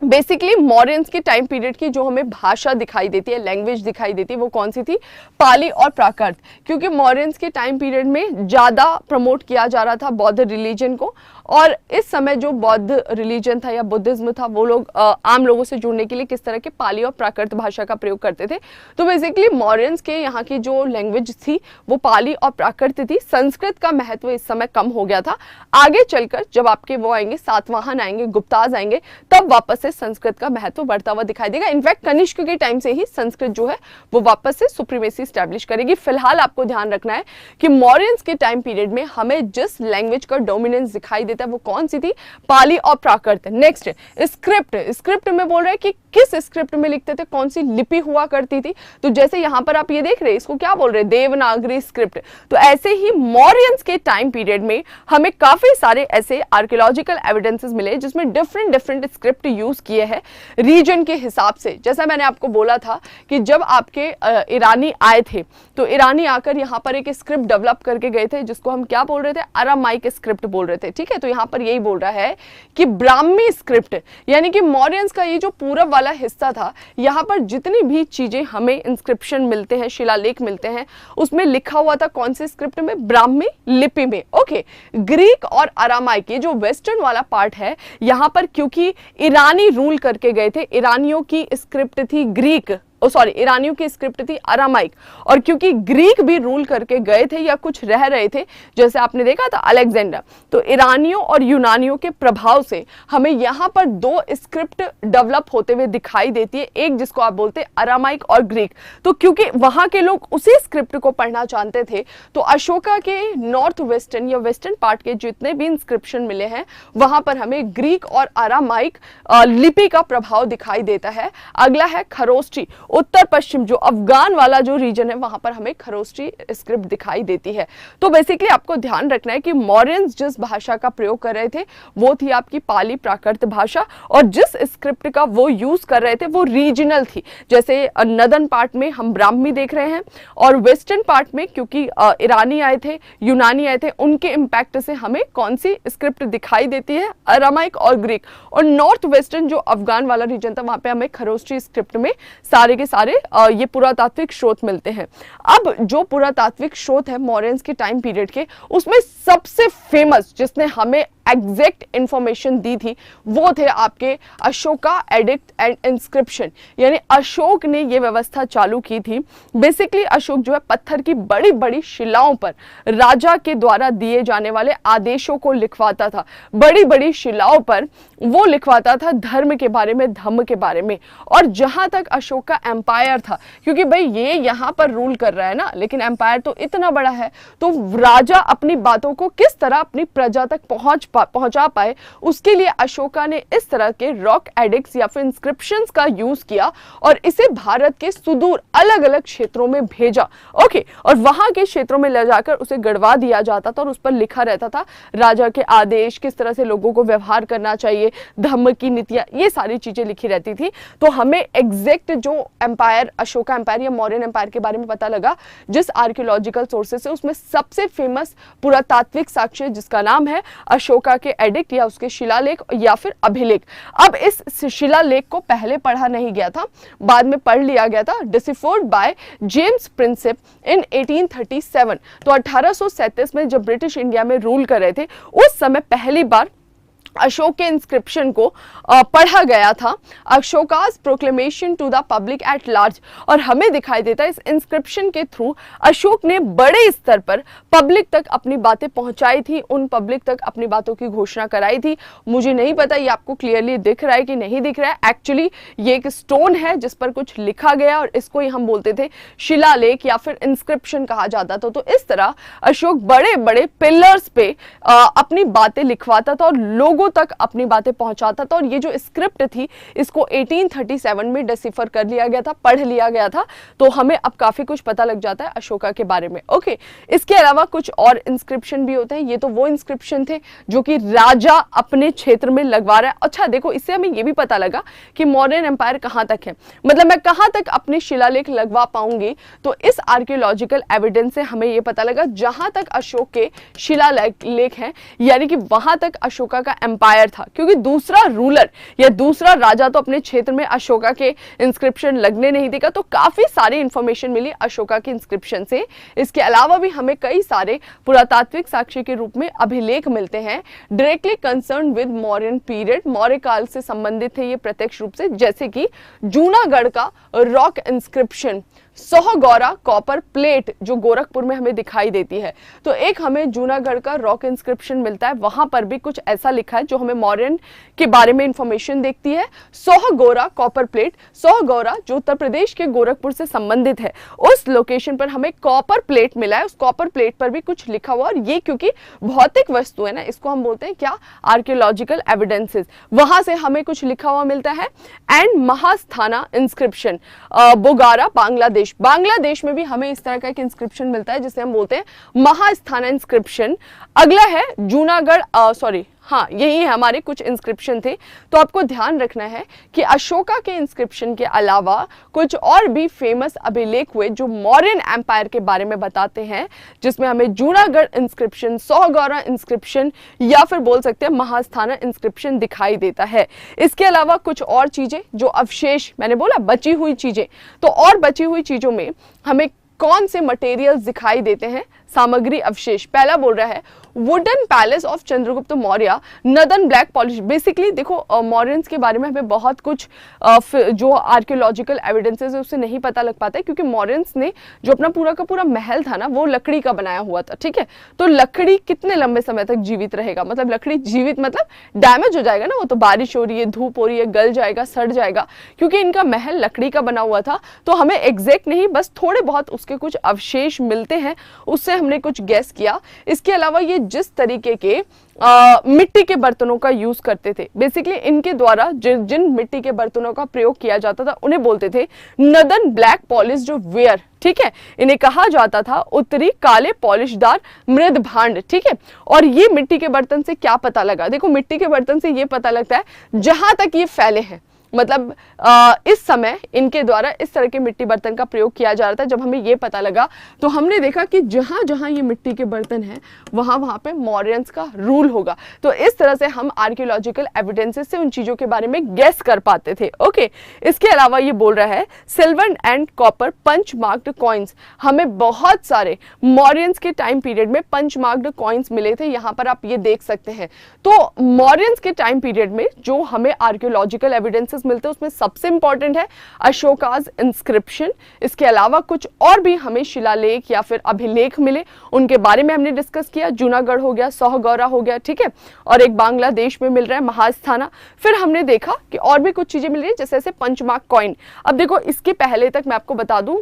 बेसिकली मॉडर्न्स के टाइम पीरियड की जो हमें भाषा दिखाई देती है, लैंग्वेज दिखाई देती है, वो कौन सी थी? पाली और प्राकृत, क्योंकि मॉडर्न्स के टाइम पीरियड में ज्यादा प्रमोट किया जा रहा था बौद्ध रिलीजन को, और इस समय जो बौद्ध रिलीजन था या बुद्धिज्म था, वो लोग आम लोगों से जुड़ने के लिए किस तरह के पाली और प्राकृत भाषा का प्रयोग करते थे। तो बेसिकली मॉडर्न्स के यहाँ की जो लैंग्वेज थी वो पाली और प्राकृत थी। संस्कृत का महत्व इस समय कम हो गया था। आगे चलकर जब आपके वो आएंगे, सातवाहन आएंगे, गुप्ताज आएंगे, तब वापस से संस्कृत का महत्व बढ़ता हुआ दिखाई देगा। इनफैक्ट कनिष्क के टाइम से ही संस्कृत जो है वो वापस से सुप्रीमेसी स्टैब्लिश करेगी। फिलहाल आपको ध्यान रखना है कि मॉडर्न्स के टाइम पीरियड में हमें जिस लैंग्वेज का डोमिनेंस दिखाई देता है वो कौन सी थी? पाली और प्राकृत। Next script. स्क्रिप्ट में बोल रहे हैं कि किस स्क्रिप्ट में लिखते थे, कौन सी लिपि हुआ करती थी। तो जैसे यहां पर आप ये देख रहे हैं, इसको क्या बोल रहे हैं? देवनागरी स्क्रिप्ट। तो ऐसे ही मौर्यंस के टाइम पीरियड में हमें काफी सारे ऐसे आर्कियोलॉजिकल एविडेंसेस मिले जिसमें डिफरेंट डिफरेंट स्क्रिप्ट यूज किए हैं रीजन के हिसाब से। जैसा मैंने आपको बोला था कि जब आपके ईरानी आए थे तो ईरानी आकर यहाँ पर एक स्क्रिप्ट डेवलप करके गए थे जिसको हम क्या बोल रहे थे? अरामाइक स्क्रिप्ट बोल रहे थे, ठीक है। तो यहाँ पर यही बोल रहा है कि ब्राह्मी स्क्रिप्ट, यानी कि मौर्यंस का ये जो पूरब वाला हिस्सा था, यहाँ पर जितनी भी चीजें हमें इंस्क्रिप्शन मिलते हैं, शिलालेख मिलते हैं, उसमें लिखा हुआ था कौन सी स्क्रिप्ट में? ब्राह्मी लिपि में। ओके, ग्रीक और अरामाइक, ये जो वेस्टर्न वाला पार्ट है, यहाँ पर क्योंकि ईरानी रूल करके गए थे, ईरानियों की स्क्रिप्ट थी ग्रीक। ईरानियों की स्क्रिप्ट थी अरामाइक, और क्योंकि ग्रीक भी रूल करके गए थे या कुछ रह रहे थे, जैसे आपने देखा था अलेक्जेंडर, तो ईरानियों और यूनानियों के प्रभाव से हमें यहाँ पर दो स्क्रिप्ट डेवलप होते हुए दिखाई देती है, एक जिसको आप बोलते हैं अरामाइक और ग्रीक। तो क्योंकि वहां के लोग उसी स्क्रिप्ट को पढ़ना जानते थे, तो अशोका के नॉर्थ वेस्टर्न या वेस्टर्न पार्ट के जितने भी इंस्क्रिप्शन मिले हैं वहां पर हमें ग्रीक और अरामाइक लिपि का प्रभाव दिखाई देता है। अगला है खरोष्टी, उत्तर पश्चिम जो अफगान वाला जो रीजन है वहां पर हमें खरोष्टी स्क्रिप्ट दिखाई देती है। तो बेसिकली आपको ध्यान रखना है कि मौर्यंस जिस भाषा का प्रयोग कर रहे थे वो थी आपकी पाली प्राकृत भाषा, और जिस स्क्रिप्ट का वो यूज कर रहे थे वो रीजनल थी। जैसे नदर्न पार्ट में हम ब्राह्मी देख रहे हैं, और वेस्टर्न पार्ट में क्योंकि ईरानी आए थे, यूनानी आए थे, उनके इंपैक्ट से हमें कौन सी स्क्रिप्ट दिखाई देती है, अरामाइक और ग्रीक। और नॉर्थ वेस्टर्न जो अफगान वाला रीजन था वहां पे हमें खरोष्टी स्क्रिप्ट में सारे के सारे ये पुरातात्विक स्रोत मिलते हैं। अब जो पुरातात्विक स्रोत है मौर्यंस के टाइम पीरियड के, उसमें सबसे फेमस जिसने हमें एग्जैक्ट इंफॉर्मेशन दी थी वो थे आपके अशोका एडिक्ट एंड इंस्क्रिप्शन, यानी अशोक ने ये व्यवस्था चालू की थी। बेसिकली अशोक जो है पत्थर की बड़ी बड़ी शिलाओं पर राजा के द्वारा दिए जाने वाले आदेशों को लिखवाता था, बड़ी बड़ी शिलाओं पर वो लिखवाता था धर्म के बारे में, धम्म के बारे में। और जहां तक अशोक का एम्पायर था, क्योंकि भाई ये यहाँ पर रूल कर रहा है ना, लेकिन एम्पायर तो इतना बड़ा है, तो राजा अपनी बातों को किस तरह अपनी प्रजा तक पहुंचा पाए, उसके लिए अशोका ने इस तरह के रॉक एडिक्ट्स या फिर इंस्क्रिप्शंस का यूज किया और इसे भारत के सुदूर अलग अलग क्षेत्रों में भेजा। ओके, और वहां के क्षेत्रों में ले जाकर उसे गड़वा दिया जाता था और उस पर लिखा रहता था राजा के आदेश, किस तरह से लोगों को व्यवहार करना चाहिए, धम्म की नीतियां, ये सारी चीजें लिखी रहती थी। तो हमें एग्जैक्ट जो एम्पायर, अशोका एम्पायर या मौर्यन एम्पायर के बारे में पता लगा जिस आर्कियोलॉजिकल सोर्सेस से, उसमें सबसे फेमस पुरातात्विक साक्ष्य जिसका नाम है अशोका के एडिक्ट या उसके शिलालेख या फिर अभिलेख। अब इस शिलालेख को पहले पढ़ा नहीं गया था, बाद में पढ़ लिया गया था, डिसिफर्ड बाय जेम्स प्रिंसिप इन 1837। तो 1837 में जब ब्रिटिश इंडिया में रूल कर रहे थे उस समय पहली बार अशोक के इंस्क्रिप्शन को पढ़ा गया था, Ashoka's proclamation to the public at large. और हमें दिखाई देता है इस इंस्क्रिप्शन के थ्रू अशोक ने बड़े स्तर पर पब्लिक तक अपनी बातें पहुंचाई थी, उन पब्लिक तक अपनी बातों की घोषणा कराई थी। मुझे नहीं पता ये आपको क्लियरली दिख रहा है कि नहीं दिख रहा है, एक्चुअली ये एक स्टोन है जिस पर कुछ लिखा गया और इसको ही हम बोलते थे शिलालेख या फिर इंस्क्रिप्शन कहा जाता था। तो इस तरह अशोक बड़े बड़े पिलर्स पे अपनी बातें लिखवाता था और लोगों तक अपनी बातें पहुंचाता था। और ये जो स्क्रिप्ट थी इसको 1837 में डिसिफर कर लिया गया था, पढ़ लिया गया था। तो हमें अब काफी कुछ पता लग जाता है अशोका के बारे में। ओके, इसके अलावा कुछ और इंस्क्रिप्शन भी होते हैं। ये तो वो इंस्क्रिप्शन थे जो कि राजा अपने क्षेत्र में लगवा रहा है। अच्छा देखो, इससे हमें ये भी पता लगा कि मौर्यन एम्पायर कहां तक है, मतलब मैं कहां तक अपने शिलालेख लगवा पाऊंगी। तो इस आर्कियोलॉजिकल एविडेंस से हमें ये पता लगा जहां तक अशोक के शिलालेख हैं, यानी कि वहां तक अशोका का एम्पायर था, क्योंकि दूसरा रूलर या दूसरा राजा तो अपने क्षेत्र में अशोका के इंस्क्रिप्शन लगने नहीं देगा। तो काफी सारी इंफॉर्मेशन मिली अशोका के इंस्क्रिप्शन से। इसके अलावा भी हमें कई सारे पुरातात्विक साक्ष्य के रूप में अभिलेख मिलते हैं directly concern with Mauryan period, Maurya काल से संबंधित है ये प्रत्यक्ष रूप से, जैसे कि जूनागढ़ का rock inscription Sohgaura copper plate जो गोरखपुर में हमें दिखाई देती है। तो एक हमें जूनागढ़ का रॉक इंस्क्रिप्शन मिलता है, वहां पर भी कुछ ऐसा लिखा है जो हमें मौर्यन के बारे में इंफॉर्मेशन देखती है। सोहगौरा कॉपर प्लेट, सोहगौरा जो उत्तर प्रदेश के गोरखपुर से संबंधित है, उस लोकेशन पर हमें कॉपर प्लेट मिला है। उस कॉपर प्लेट पर भी कुछ लिखा हुआ, और ये क्योंकि भौतिक वस्तु है ना, इसको हम बोलते हैं क्या, आर्कियोलॉजिकल एविडेंसेस, वहां से हमें कुछ लिखा हुआ मिलता है। एंड महास्थाना इंस्क्रिप्शन बोगारा बांग्लादेश में भी हमें इस तरह का एक इंस्क्रिप्शन मिलता है जिसे हम बोलते हैं महास्थाना इंस्क्रिप्शन। अगला है जूनागढ़, यही है हमारे कुछ इंस्क्रिप्शन थे। तो आपको ध्यान रखना है कि अशोका के इंस्क्रिप्शन के अलावा कुछ और भी फेमस अभिलेख हुए जो मौर्यन एम्पायर के बारे में बताते हैं, जिसमें हमें जूनागढ़ इंस्क्रिप्शन, सोहगौरा इंस्क्रिप्शन या फिर बोल सकते हैं महास्थाना इंस्क्रिप्शन दिखाई देता है। इसके अलावा कुछ और चीजें जो अवशेष, मैंने बोला बची हुई चीजें, तो और बची हुई चीजों में हमें कौन से मटेरियल्स दिखाई देते हैं, सामग्री अवशेष। पहला बोल रहा है wooden palace of Chandragupta Maurya northern black polish. Basically देखो मौर्यंस के बारे में हमें बहुत कुछ जो आर्कियोलॉजिकल एविडेंसेस है उससे नहीं पता लग पाता है, क्योंकि मौर्यंस ने जो अपना पूरा का पूरा महल था ना वो लकड़ी का बनाया हुआ था, ठीक है। तो लकड़ी कितने लंबे समय तक जीवित रहेगा, मतलब लकड़ी जीवित मतलब डैमेज हो जाएगा ना, वो तो बारिश हो रही है, धूप हो रही है, गल जाएगा, सड़ जाएगा, क्योंकि इनका महल लकड़ी का बना हुआ था। तो हमें एग्जैक्ट नहीं, बस थोड़े बहुत उसके कुछ अवशेष मिलते हैं, उससे हमने कुछ गेस किया। इसके अलावा ये जिस तरीके के मिट्टी के बर्तनों का यूज करते थे, बेसिकली इनके द्वारा जिन मिट्टी के बर्तनों का प्रयोग किया जाता था उन्हें बोलते थे नदन ब्लैक पॉलिश जो वेयर, ठीक है। इन्हें कहा जाता था उत्तरी काले पॉलिशदार मृद भांड, ठीक है। और ये मिट्टी के बर्तन से क्या पता लगा, देखो मिट्टी के बर्तन से ये पता लगता है जहां तक ये फैले हैं, मतलब इस समय इनके द्वारा इस तरह के मिट्टी बर्तन का प्रयोग किया जा रहा था। जब हमें ये पता लगा तो हमने देखा कि जहां जहां ये मिट्टी के बर्तन हैं वहां वहां पे मौर्यंस का रूल होगा। तो इस तरह से हम आर्कियोलॉजिकल एविडेंसेस से उन चीजों के बारे में गेस कर पाते थे। ओके, इसके अलावा ये बोल रहा है silver and copper punch marked coins. हमें बहुत सारे मौर्यंस के टाइम पीरियड में पंच मार्क्ड कॉइन्स मिले थे, यहां पर आप ये देख सकते हैं। तो मौर्यंस के टाइम पीरियड में जो हमें आर्कियोलॉजिकल एविडेंसेस मिलते हैं उसमें सबसे इंपॉर्टेंट है अशोकाज इंस्क्रिप्शन। इसके अलावा कुछ और भी हमें शिलालेख या फिर अभिलेख मिले, उनके बारे में हमने डिस्कस किया। जूनागढ़ हो गया, सोहगौरा हो गया, ठीक है, और एक बांग्लादेश में मिल रहा है महास्थाना। फिर हमने देखा कि और भी कुछ चीजें मिल रही है, जैसे पंचमार्क कॉइन। अब देखो इसके पहले तक मैं आपको बता दूं,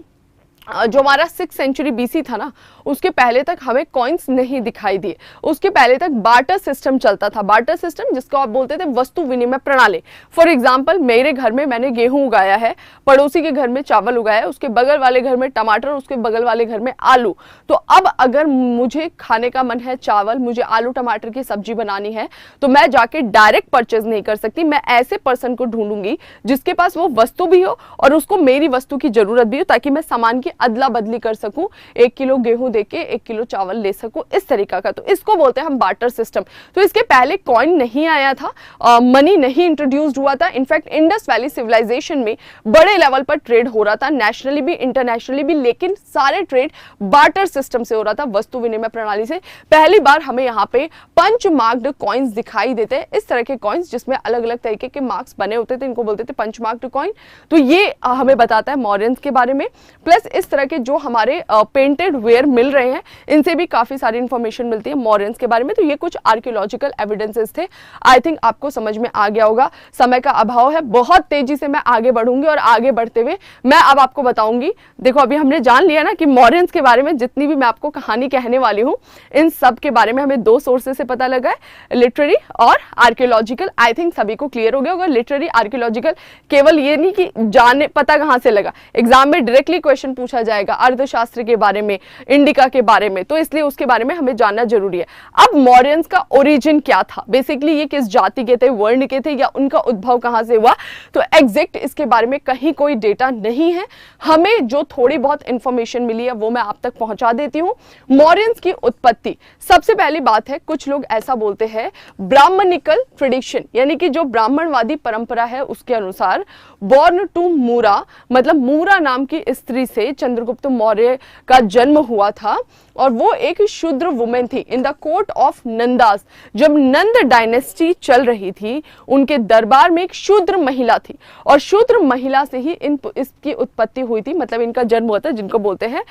जो हमारा 6th सेंचुरी बीसी था ना, उसके पहले तक हमें कॉइन्स नहीं दिखाई दिए। उसके पहले तक बार्टर सिस्टम चलता था। बार्टर सिस्टम जिसको आप बोलते थे वस्तु विनिमय प्रणाली। फॉर एग्जांपल मेरे घर में मैंने गेहूं उगाया है, पड़ोसी के घर में चावल उगाया है, उसके बगल वाले घर में टमाटर, उसके बगल वाले घर में आलू। तो अब अगर मुझे खाने का मन है चावल, मुझे आलू टमाटर की सब्जी बनानी है, तो मैं जाके डायरेक्ट परचेज नहीं कर सकती। मैं ऐसे पर्सन को ढूंढूंगी जिसके पास वो वस्तु भी हो और उसको मेरी वस्तु की जरूरत भी हो, ताकि मैं सामान की अदला बदली कर सकूं, 1 किलो गेहूं देके 1 किलो चावल ले सकूं, इस तरीका का। तो इसको बोलते हैं हम बार्टर सिस्टम। तो इसके पहले कॉइन नहीं आया था, मनी नहीं इंट्रोड्यूस्ड हुआ था। इनफैक्ट इंडस वैली सिविलाइजेशन में बड़े लेवल पर ट्रेड हो रहा था, नेशनली भी इंटरनेशनली भी, लेकिन सारे ट्रेड बार्टर सिस्टम से हो रहा था, वस्तु विनिमय प्रणाली से। पहली बार हमें यहाँ पे पंच मार्क्ड कॉइन्स दिखाई देते हैं, इस तरह के कॉइन्स जिसमें अलग अलग तरीके के मार्क्स बने होते थे, इनको बोलते थे पंच मार्क्ड कॉइन। तो ये हमें बताता है मौर्यंस के बारे में। प्लस इस तरह के जो हमारे पेंटेड वेयर मिल रहे हैं, इनसे भी काफी सारी इंफॉर्मेशन मिलती है मौर्यंस के बारे में। तो ये कुछ आर्कियोलॉजिकल एविडेंसेस थे। आई थिंक आपको समझ में आ गया होगा। समय का अभाव है, बहुत तेजी से मैं आगे बढ़ूंगी और आगे बढ़ते हुए मैं अब आपको बताऊंगी। देखो अभी हमने जान लिया ना कि मौर्यंस के बारे में जितनी भी मैं आपको कहानी कहने वाली हूँ, इन सब के बारे में हमें 2 सोर्सेस से पता लगा है, लिटरेरी और आर्कियोलॉजिकल। आई थिंक सभी को क्लियर हो गया होगा। लिटरेरी आर्कियोलॉजिकल केवल ये नहीं कि जाने पता कहां से लगा, एग्जाम में डायरेक्टली क्वेश्चन पूछा जाएगा अर्थशास्त्र के बारे में, इंडिका के बारे में, तो इसलिए उसके बारे में हमें जानना जरूरी है। अब मौर्यंस का ओरिजिन क्या था, बेसिकली ये किस जाति के थे, वर्ण के थे, या उनका उद्भव कहां से हुआ, तो एग्जैक्ट इसके बारे में कहीं कोई डेटा नहीं है। हमें जो थोड़ी बहुत इंफॉर्मेशन मिली है वो मैं आप तक पहुंचा देती हूं। मौर्यंस की उत्पत्ति, सबसे पहली बात है, कुछ लोग ऐसा बोलते हैं ब्राह्मणिकल ट्रेडिशन, यानी कि जो ब्राह्मणवादी परंपरा है उसके अनुसार बॉर्न टू मूरा, मतलब मूरा नाम की स्त्री से चंद्रगुप्त मौर्य का जन्म हुआ था। और वो एक शूद्र वुमेन थी इन द कोर्ट ऑफ नंदास। जब नंद डायनेस्टी चल रही थी, उनके दरबार में एक शूद्र महिला थी, और शूद्र महिला से ही इसकी उत्पत्ति हुई थी, मतलब इनका जन्म हुआ था, जिनको बोलते हैं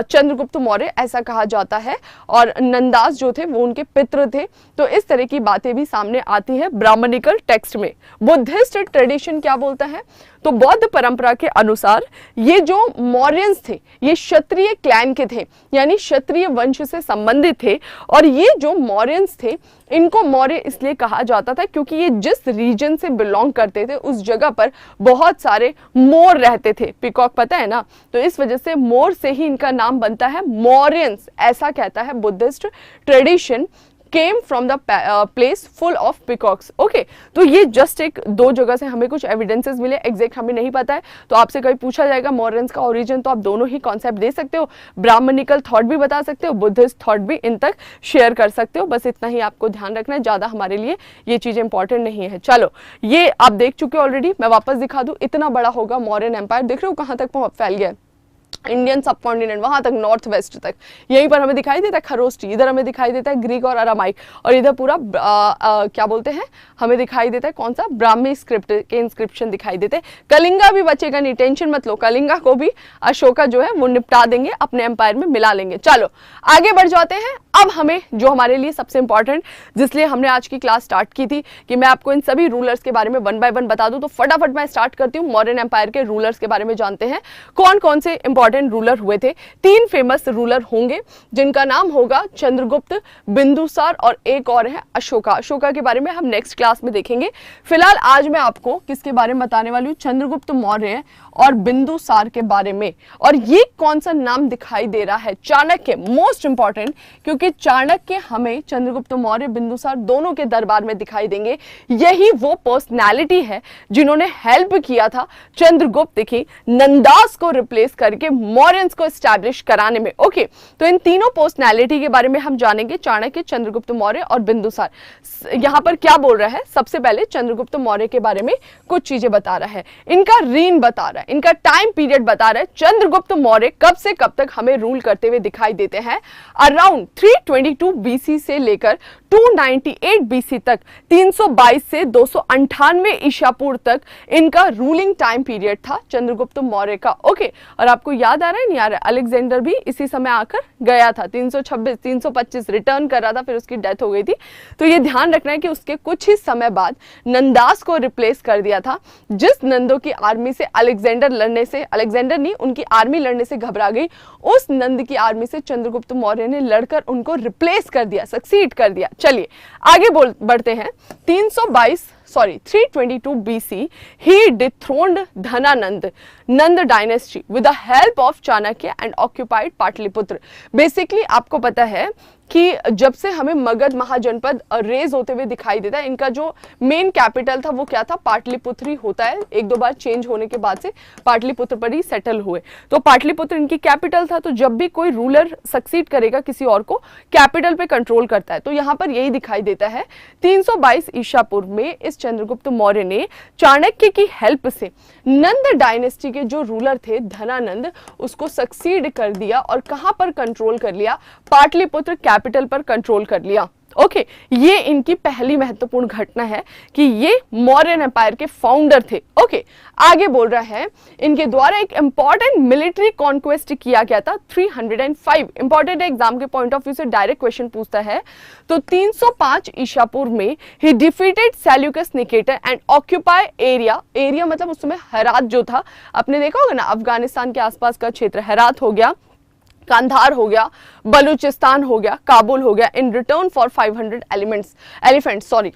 चंद्रगुप्त मौर्य, ऐसा कहा जाता है। और नंदास जो थे वो उनके पितृ थे। तो इस तरह की बातें भी सामने आती है ब्राह्मणिकल टेक्स्ट में। बुद्धिस्ट ट्रेडिशन क्या बोलता है, तो बौद्ध परंपरा के अनुसार ये जो मौर्यंस थे ये क्षत्रिय क्लैन के थे, यानी क्षत्रिय वंश से संबंधित थे। और ये जो मौर्यंस थे इनको मौर्य इसलिए कहा जाता था क्योंकि ये जिस रीजन से बिलोंग करते थे उस जगह पर बहुत सारे मोर रहते थे, पिकॉक पता है ना, तो इस वजह से मोर से ही इनका नाम बनता है मौर्यंस, ऐसा कहता है Buddhist tradition. came from the place full of peacocks। Okay, तो ये जस्ट एक 2 जगह से हमें कुछ एविडेंसेस मिले, एग्जैक्ट हमें नहीं पता है। तो आपसे कभी पूछा जाएगा मौर्यंस का ओरिजिन, तो आप दोनों ही कॉन्सेप्ट दे सकते हो, ब्राह्मणिकल थॉट भी बता सकते हो, बुद्धिस्ट थॉट भी इन तक शेयर कर सकते हो। बस इतना ही आपको ध्यान रखना है, ज्यादा हमारे लिए ये चीजें इंपॉर्टेंट नहीं है। चलो, ये आप देख चुके हो ऑलरेडी, मैं वापस दिखा दूं, इतना बड़ा होगा मौर्यन एम्पायर, देख रहे हो कहां तक फैल गया। इंडियन सब कॉन्टिनेंट वहां तक, नॉर्थ वेस्ट तक, यहीं पर हमें दिखाई देता है खरोष्टी, इधर हमें दिखाई देता है ग्रीक और अरामाइक, और इधर पूरा क्या बोलते हैं, हमें दिखाई देता है कौन सा, ब्राह्मी स्क्रिप्ट के इंस्क्रिप्शन दिखाई देते हैं। कलिंगा भी बचेगा नहीं, टेंशन मत लो, कलिंगा को भी अशोका जो है वो निपटा देंगे, अपने एम्पायर में मिला लेंगे। चलो आगे बढ़ जाते हैं। अब हमें जो हमारे लिए सबसे इंपॉर्टेंट, जिसलिए हमने आज की क्लास स्टार्ट की थी कि मैं आपको इन सभी रूलर्स के बारे में वन बाय वन बता दूं, तो फटाफट मैं स्टार्ट करती हूँ। मौर्यन एम्पायर के रूलर्स के बारे में जानते हैं, कौन कौन से इंपॉर्टेंट रूलर हुए थे। 3 फेमस रूलर होंगे जिनका नाम होगा चंद्रगुप्त, बिंदुसार और एक और है अशोका। अशोका के बारे में हम नेक्स्ट क्लास में देखेंगे। फिलहाल आज मैं आपको किसके बारे में बताने वाली हूँ, चंद्रगुप्त मौर्य और बिंदुसार के बारे में। और ये कौन सा नाम दिखाई दे रहा है, चाणक्य, मोस्ट इंपॉर्टेंट, क्योंकि चाणक्य हमें चंद्रगुप्त मौर्य, बिंदुसार दोनों के दरबार में दिखाई देंगे। यही वो पर्सनालिटी है जिन्होंने हेल्प किया था चंद्रगुप्त की नंदास को रिप्लेस करके मौर्यंस को एस्टैब्लिश कराने में। ओके, तो इन तीनों पर्सनालिटी के बारे में हम जानेंगे, चाणक्य, चंद्रगुप्त मौर्य और बिंदुसार। यहां पर क्या बोल रहा है, सबसे पहले चंद्रगुप्त मौर्य के बारे में कुछ चीजें बता रहा है, इनका रीन बता रहा है, इनका टाइम पीरियड बता रहा है। चंद्रगुप्त मौर्य कब से कब तक हमें रूल करते हुए दिखाई देते हैं, अराउंड 322 बीसी से लेकर 298 बीसी तक, 322 से 298 ईसा पूर्व तक इनका रूलिंग टाइम पीरियड था चंद्रगुप्त मौर्य का। ओके, और आपको याद आ रहा है नहीं आ रहा है, अलेक्जेंडर भी इसी समय आकर गया था, 326 325 रिटर्न कर रहा था, फिर उसकी डेथ हो गई थी। तो ये ध्यान रखना है कि उसके कुछ ही समय बाद नंदास को रिप्लेस कर दिया था। जिस नंदों की आर्मी से अलेक्जेंडर लड़ने से, अलेक्जेंडर नहीं, उनकी आर्मी लड़ने से घबरा गई, उस नंद की आर्मी से चंद्रगुप्त मौर्य ने लड़कर उनको रिप्लेस कर दिया, सक्सीड कर दिया। चलिए आगे बढ़ते हैं। 322 BC he dethroned Dhananand, Nand dynasty with the help of Chanakya and occupied Pataliputra. Basically आपको पता है कि जब से हमें मगध महाजनपद रेज होते हुए दिखाई देता है, इनका जो मेन कैपिटल था वो क्या था, पाटलिपुत्र ही होता है। 1-2 बार चेंज होने के बाद से पाटलिपुत्र पर ही सेटल हुए, तो पाटलिपुत्र इनकी कैपिटल था। तो जब भी कोई रूलर सक्सीड करेगा किसी और को, कैपिटल पे कंट्रोल करता है। तो यहाँ पर यही दिखाई देता है 322 ईसा पूर्व में इस चंद्रगुप्त मौर्य ने चाणक्य की हेल्प से नंद डायनेस्टी के जो रूलर थे धनानंद, उसको सक्सीड कर दिया और कहां पर कंट्रोल कर लिया, पाटलिपुत्र कैपिटल पर कंट्रोल कर लिया। ओके, ये इनकी पहली महत्वपूर्ण घटना है कि ये मौर्यन एम्पायर के फाउंडर थे। ओके, आगे बोल रहा है इनके द्वारा एक इंपॉर्टेंट मिलिट्री कॉन्क्वेस्ट किया गया था 305। इंपॉर्टेंट एग्जाम के पॉइंट ऑफ व्यू से डायरेक्ट क्वेश्चन पूछता है। तो 305 ईसा पूर्व में ही defeated Seleucus Nicator and occupy area, area मतलब उस समय हेरात जो था, आपने देखा होगा ना, अफगानिस्तान के आसपास का क्षेत्र, हेरात हो गया, कांधार हो गया, बलूचिस्तान हो गया, काबुल हो गया, इन रिटर्न फॉर 500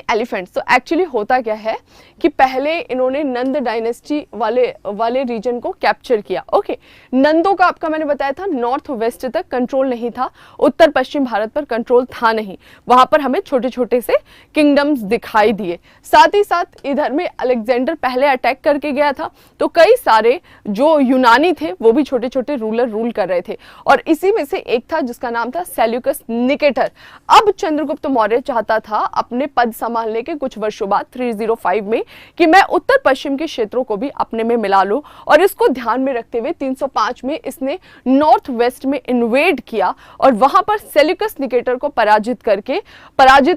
एलिफेंट्स। तो एक्चुअली होता क्या है कि पहले इन्होंने नंद डायनेस्टी वाले रीजन को कैप्चर किया। ओके, नंदों का आपका मैंने बताया था नॉर्थ वेस्ट तक कंट्रोल नहीं था, उत्तर पश्चिम भारत पर कंट्रोल था नहीं, वहां पर हमें छोटे छोटे से किंगडम्स दिखाई दिए। साथ ही साथ इधर में अलेक्जेंडर पहले अटैक करके गया था, तो कई सारे जो यूनानी थे वो भी छोटे छोटे रूलर रूल कर रहे थे, और इसी में से एक था जिसका नाम था सेल्यूकस निकेटर। अब चंद्रगुप्त मौर्य चाहता था अपने पद संभालने के कुछ वर्षों बाद 305 में कि मैं उत्तर पश्चिम के क्षेत्रों को भी अपने में मिला लूं, और इसको ध्यान में रखते हुए 305 में इसने नॉर्थ वेस्ट में इन्वेड किया और वहां पर सेल्यूकस निकेटर को पराजित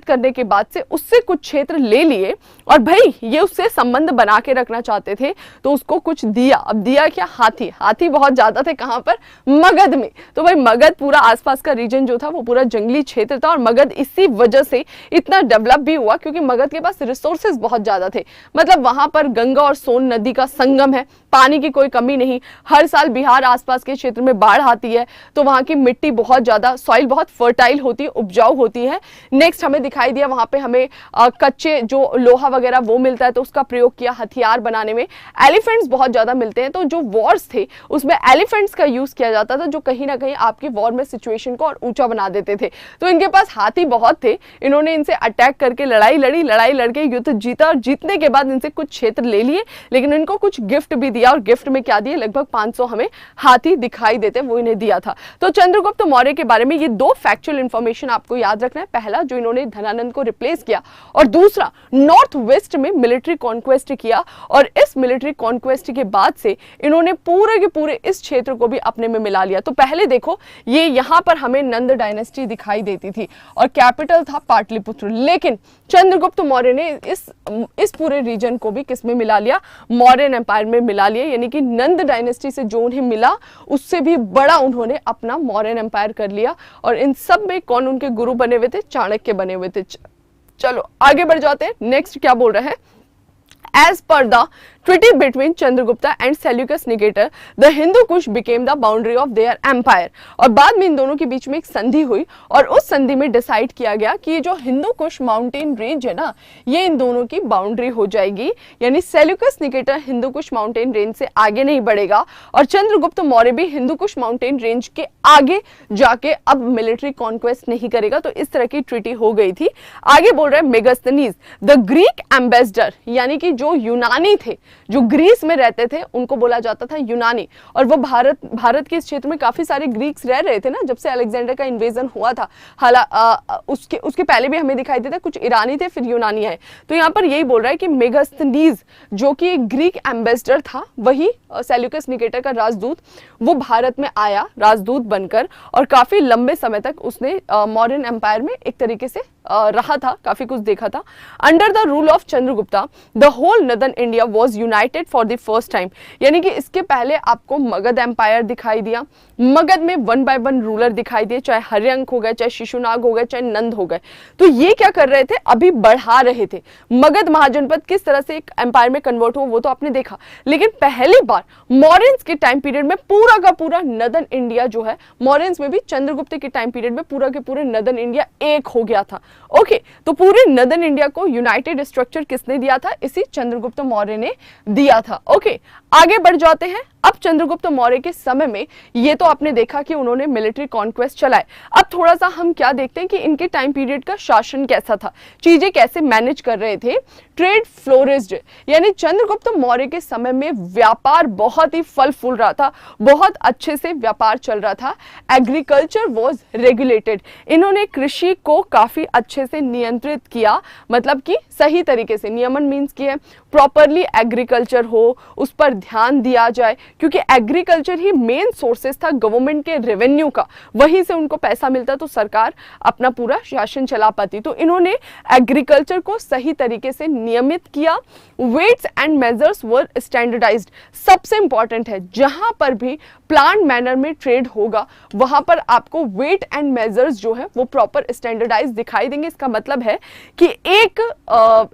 करने के बाद से उससे कुछ क्षेत्र ले लिए, और भाई ये उससे संबंध बना के रखना चाहते थे तो उसको कुछ दिया। अब दिया क्या, हाथी बहुत ज्यादा थे, कहां पर, मगध में। तो भाई मगध पूरा आसपास का रीजन जो था वो पूरा जंगली क्षेत्र था, और मगध इसी वजह से इतना डेवलप भी हुआ क्योंकि मगध के पास रिसोर्सेज बहुत ज्यादा थे। मतलब वहां पर गंगा और सोन नदी का संगम है, पानी की कोई कमी नहीं, हर साल बिहार आसपास के क्षेत्र में बाढ़ आती है, तो वहां की मिट्टी बहुत ज्यादा, सॉइल बहुत फर्टाइल होती है, उपजाऊ होती है। नेक्स्ट हमें दिखाई दिया वहां पे हमें कच्चे जो लोहा वगैरह वो मिलता है, तो उसका प्रयोग किया हथियार बनाने में। एलिफेंट्स बहुत ज्यादा मिलते हैं, तो जो वॉर्स थे उसमें एलिफेंट्स का यूज किया जाता था, जो कहीं ना कहीं आपकी वॉर में सिचुएशन को और ऊंचा बना देते थे। तो इनके पास हाथी बहुत थे, इन्होंने इनसे अटैक करके लड़ाई लड़के युद्ध जीता, और जीतने के बाद इनसे कुछ क्षेत्र ले लिए, लेकिन इनको कुछ गिफ्ट भी दिया, और गिफ्ट में क्या दिए, लगभग 500 हमें हाथी दिखाई देते, वो इन्हें दिया था। तो चंद्रगुप्त मौर्य के बारे में ये दो फैक्चुअल इंफॉर्मेशन आपको याद रखना है। पहला, जो इन्होंने धनानंद को रिप्लेस किया, और दूसरा, नॉर्थ वेस्ट में मिलिट्री कॉन्क्वेस्ट किया, और इस मिलिट्री कॉन्क्वेस्ट के बाद से इन्होंने पूरे के पूरे इस क्षेत्र को भी अपने में मिला लिया। तो पहले देखो, ये यहां पर हमें नंद डायनेस्टी दिखाई देती थी और कैपिटल था पाटलिपुत्र, लेकिन चंद्रगुप्त मौर्य ने इस पूरे रीजन को भी किसमें मिला लिया, मौर्यन एम्पायर में मिला लिया। यानी कि नंद डायनेस्टी से जो उन्हें मिला उससे भी बड़ा उन्होंने अपना मौर्यन एम्पायर कर लिया। और इन सब में कौन उनके गुरु बने हुए थे, चाणक्य बने हुए थे। चलो आगे बढ़ जाते हैं। नेक्स्ट क्या बोल रहे हैं, As per the treaty between Chandragupta and Seleucus Nicator, the Hindu Kush became the boundary of their empire। और बाद में इन दोनों के बीच में एक संधि हुई, और उस संधि में डिसाइड किया गया कि ये जो हिंदू कुश माउंटेन रेंज है ना, ये इन दोनों की बाउंड्री हो जाएगी। यानी Seleucus Nicator Hindu Kush mountain range से आगे नहीं बढ़ेगा, और चंद्रगुप्त मौर्य भी हिंदू कुश माउंटेन रेंज के आगे जाके अब मिलिट्री कॉन्क्वेस्ट नहीं करेगा। तो इस तरह की ट्रीटी हो गई थी। आगे बोल रहे हैं मेगास्थनीज द ग्रीक एम्बेसडर, यानी कि जो यूनानी थे, जो ग्रीस में रहते थे, उनको बोला जाता था यूनानी। और वो भारत के इस क्षेत्र में काफी सारे ग्रीक्स रह रहे थे ना, जब से अलेक्जेंडर का इन्वेजन हुआ था। उसके पहले भी हमें दिखाई देता, कुछ ईरानी थे, फिर यूनानी आए। तो यहाँ पर यही बोल रहा है कि मेगास्थनीज, जो कि एक ग्रीक एम्बेसडर था, वही सेल्यूकस निकेटर का राजदूत, वो भारत में आया राजदूत बनकर, और काफी लंबे समय तक उसने मौर्यन एम्पायर में एक तरीके से रहा था, काफी कुछ देखा था। Under the rule of Chandragupta the whole northern India was united for the first time. यानी कि इसके पहले आपको मगध एम्पायर दिखाई दिया, मगध में 1 by 1 रूलर दिखाई दिए, चाहे हर्यंक हो गए, चाहे शिशुनाग हो गए, चाहे नंद हो गए। तो ये क्या कर रहे थे, अभी बढ़ा रहे थे। मगध महाजनपद किस तरह से एक एम्पायर में कन्वर्ट हुआ वो तो आपने देखा, लेकिन पहली बार मौर्यंस के टाइम पीरियड में पूरा का पूरा नदर्न इंडिया जो है, मौर्यंस में भी चंद्रगुप्त के टाइम पीरियड में पूरा के पूरे नदर्न इंडिया एक हो गया था। ओके, तो पूरे नदर्न इंडिया को यूनाइटेड स्ट्रक्चर किसने दिया था, इसी चंद्रगुप्त मौर्य ने दिया था। ओके, आगे बढ़ जाते हैं। अब चंद्रगुप्त मौर्य के समय में ये तो आपने देखा कि उन्होंने मिलिट्री कॉन्क्वेस्ट चलाए। अब थोड़ा सा हम क्या देखते हैं कि इनके टाइम पीरियड का शासन कैसा था, चीजें कैसे मैनेज कर रहे थे। ट्रेड फ्लोरिस्ड, यानी चंद्रगुप्त मौर्य के समय में व्यापार बहुत ही फल फूल रहा था, बहुत अच्छे से व्यापार चल रहा था। एग्रीकल्चर वॉज रेगुलेटेड, इन्होंने कृषि को काफी अच्छे से नियंत्रित किया, मतलब कि सही तरीके से। नियमन मीन्स की है प्रॉपरली एग्रीकल्चर हो, उस पर ध्यान दिया जाए, क्योंकि एग्रीकल्चर ही मेन सोर्सेस था गवर्नमेंट के रेवेन्यू का, वहीं से उनको पैसा मिलता, तो सरकार अपना पूरा शासन चला पाती। तो इन्होंने एग्रीकल्चर को सही तरीके से नियमित किया। Weights and measures were standardised, सबसे इंपॉर्टेंट है, जहां पर भी प्लान मैनर में ट्रेड होगा वहां पर आपको वेट एंड मेजर्स जो है वो प्रॉपर स्टैंडर्डाइज दिखाई देंगे। इसका मतलब है कि एक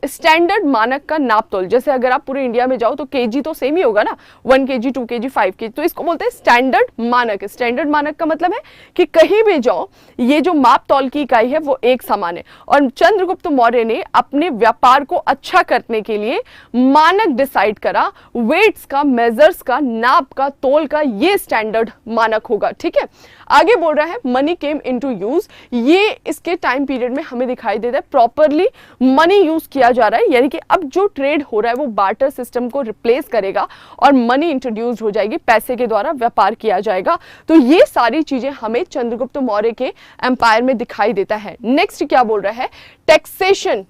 स्टैंडर्ड मानक का नाप तोल, जैसे अगर आप पूरे इंडिया में जाओ तो केजी तो सेम ही होगा ना, 1 kg 2 kg 5 kg, तो इसको बोलते हैं स्टैंडर्ड मानक। स्टैंडर्ड मानक का मतलब है कि कहीं भी जाओ ये जो माप तौल की इकाई है वो एक समान है। और चंद्रगुप्त मौर्य ने अपने व्यापार को अच्छा करने के लिए मानक डिसाइड करा, वेट्स का, मेजर्स का, नाप का, तोल का, ये स्टैंडर्ड मानक होगा। ठीक है, आगे बोल रहा है मनी केम इनटू यूज, ये इसके टाइम पीरियड में हमें दिखाई देता है प्रॉपरली मनी यूज किया जा रहा है। यानी कि अब जो ट्रेड हो रहा है वो बार्टर सिस्टम को रिप्लेस करेगा और मनी इंट्रोड्यूस हो जाएगी, पैसे के द्वारा व्यापार किया जाएगा। तो ये सारी चीजें हमें चंद्रगुप्त मौर्य के एम्पायर में दिखाई देता है। नेक्स्ट क्या बोल रहा है, टैक्सेशन,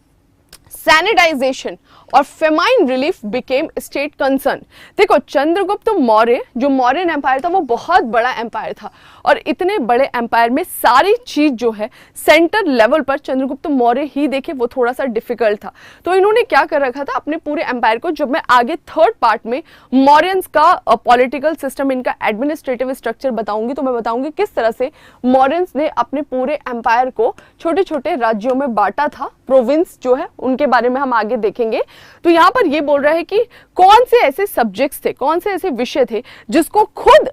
सैनिटाइजेशन और famine relief became state concern. देखो, चंद्रगुप्त मौर्य जो मौर्यन एम्पायर था वो बहुत बड़ा एम्पायर था, और इतने बड़े एम्पायर में सारी चीज जो है सेंटर लेवल पर चंद्रगुप्त मौर्य ही देखे, वो थोड़ा सा डिफिकल्ट था। तो इन्होंने क्या कर रखा था अपने पूरे एम्पायर को, जब मैं आगे थर्ड पार्ट में मौर्यंस का पॉलिटिकल सिस्टम, इनका एडमिनिस्ट्रेटिव स्ट्रक्चर बताऊंगी, तो मैं बताऊंगी किस तरह से मौर्यंस ने अपने पूरे एम्पायर को छोटे छोटे राज्यों में बांटा था, प्रोविंस जो है उनके बारे में हम आगे देखेंगे। तो यहाँ पर ये बोल रहा है कि कौन से ऐसे सब्जेक्ट्स थे, कौन से ऐसे विषय थे जिसको खुद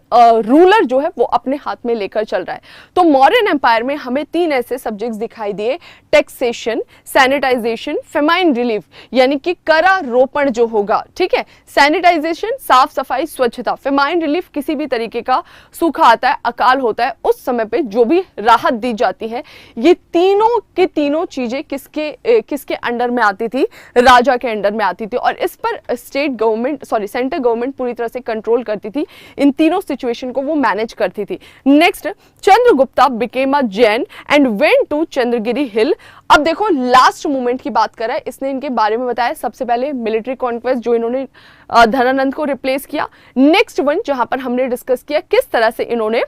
रूलर जो है वो अपने हाथ में लेकर चल रहा है। तो मौर्यन एम्पायर में हमें 3 ऐसे सब्जेक्ट्स दिखाई दिए, टैक्सेशन, सैनिटाइजेशन, फेमाइन रिलीफ, यानी कि करारोपण जो होगा, ठीक है, सैनिटाइजेशन साफ सफाई स्वच्छता, फेमाइन रिलीफ किसी भी तरीके का सूखा आता है, अकाल होता है, उस समय पे जो भी राहत दी जाती है, ये तीनों की तीनों चीजें किसके अंडर में आती थी, राजा के अंडर में आती थी। और इस पर सेंटर गवर्नमेंट पूरी तरह से कंट्रोल करती थी, इन तीनों सिचुएशन को वो मैनेज करती थी। Next, Chandragupta became a Jain and went to Chandragiri hill. अब देखो लास्ट मूवमेंट की बात कर रहा है, इसने इनके बारे में बताया। सबसे पहले मिलिट्री कॉन्क्वेस्ट जो इन्होंने धनानंद को रिप्लेस किया। नेक्स्ट वन जहां पर हमने डिस्कस किया किस तरह से इन्होंने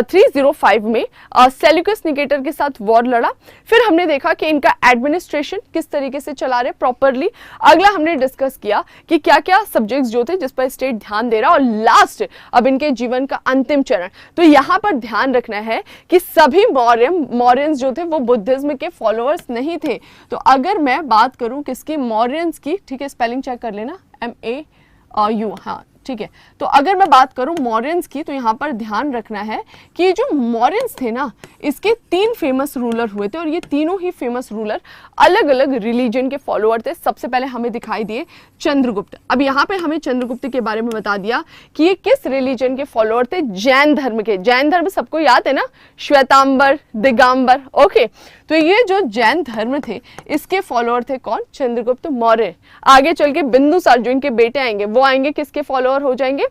305 में सेल्यूकस निकेटर के साथ वॉर लड़ा। फिर हमने देखा कि इनका एडमिनिस्ट्रेशन किस तरीके से चला रहे प्रॉपरली। अगला हमने डिस्कस किया कि क्या क्या सब्जेक्ट्स जो थे जिस पर स्टेट ध्यान दे रहा, और लास्ट अब इनके जीवन का अंतिम चरण। तो यहाँ पर ध्यान रखना है कि सभी मौर्यंस जो थे वो बुद्धिज्म के फॉलोअर्स नहीं थे। तो अगर मैं बात करूं किसकी, मौर्यंस की, ठीक है, स्पेलिंग चेक कर लेना, MAU, हाँ ठीक है। तो अगर मैं बात करूं मौर्यंस की, तो यहाँ पर ध्यान रखना है कि जो मौर्यंस थे ना, इसके 3 फेमस रूलर हुए थे, और ये तीनों ही फेमस रूलर अलग अलग रिलीजन के फॉलोअर थे। सबसे पहले हमें दिखाई दिए चंद्रगुप्त। अब यहाँ पे हमें चंद्रगुप्त के बारे में बता दिया कि ये किस रिलीजन के फॉलोअर थे, जैन धर्म के। जैन धर्म सबको याद है ना, श्वेतांबर, दिगंबर, ओके। तो ये जो जैन धर्म थे इसके फॉलोअर थे कौन, चंद्रगुप्त मौर्य। आगे चल के बिंदुसार जो इनके बेटे आएंगे वो आएंगे किसके फॉलोअर हो जाएंगे,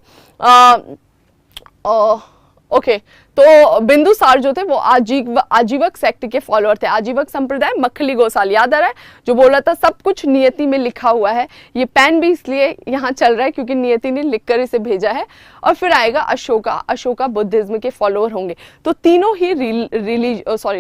ओके। तो बिंदुसार जो थे वो आजीवक सेक्ट के फॉलोअर थे, आजीवक संप्रदाय, मक्खली गोसाल, याद आ रहा है जो बोला था सब कुछ नियति में लिखा हुआ है। ये पेन भी इसलिए यहाँ चल रहा है क्योंकि नियति ने लिखकर इसे भेजा है। और फिर आएगा अशोका बुद्धिज्म के फॉलोअर होंगे। तो तीनों ही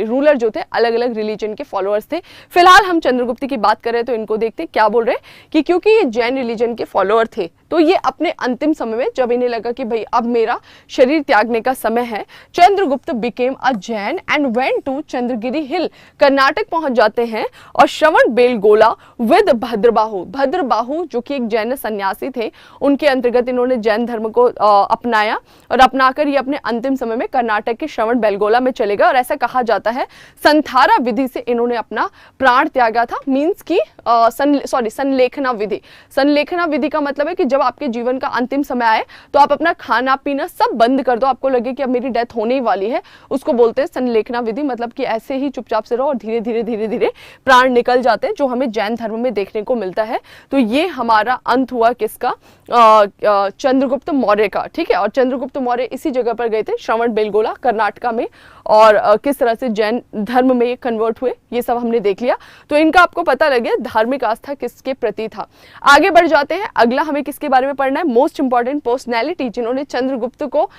रूलर जो थे अलग अलग रिलीजन के फॉलोअर्स थे। फिलहाल हम चंद्रगुप्त की बात करें तो इनको देखते क्या बोल रहे हैं कि क्योंकि ये जैन रिलीजन के फॉलोअर थे तो ये अपने अंतिम समय में जब इन्हें लगा कि भाई अब मेरा शरीर त्यागने का समय है, Chandragupta became a Jain and went to Chandragiri hill, Karnataka पहुंच जाते हैं और श्रवण बेलगोला विद भद्रबाहु जो कि एक जैन सन्यासी थे, उनके अंतर्गत इन्होंने जैन धर्म को अपनाया और अपनाकर ये अपने अंतिम समय में कर्नाटक के श्रवण बेलगोला में चले गए। और ऐसा कहा जाता है संथारा विधि से इन्होंने अपना प्राण त्यागा था, मीन्स की संलेखना विधि। संलेखना विधि का मतलब है कि जब आपके जीवन का अंतिम समय आए तो आप अपना खाना पीना सब बंद कर दो, आपको लगे कि अब मेरी डेथ होने ही वाली है, उसको बोलते हैं संलेखना विधि। मतलब कि ऐसे ही चुपचाप से रहो और धीरे धीरे प्राण निकल जाते हैं, जो हमें जैन धर्म में देखने को मिलता है। तो ये हमारा अंत हुआ किसका, चंद्रगुप्त मौर्य का, ठीक है। और चंद्रगुप्त मौर्य इसी जगह पर गए थे, श्रवण बेलगोला कर्नाटका में, और किस तरह से जैन धर्म में ये कन्वर्ट हुए ये सब हमने देख लिया। तो इनका आपको पता लग गया धार्मिक आस्था किसके प्रति था। आगे बढ़ जाते हैं, अगला हमें किसके बारे में पढ़ना है, मोस्ट इंपॉर्टेंट पर्सनैलिटी जिन्होंने चंद्रगुप्त को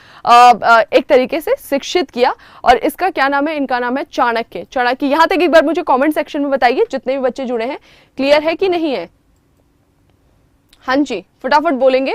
एक तरीके से शिक्षित किया, और इसका क्या नाम है, इनका नाम है चाणक्य। चाणक्य, यहां तक एक बार मुझे कमेंट सेक्शन में बताइए जितने भी बच्चे जुड़े हैं, क्लियर है कि नहीं है? हाँ जी, फटाफट बोलेंगे।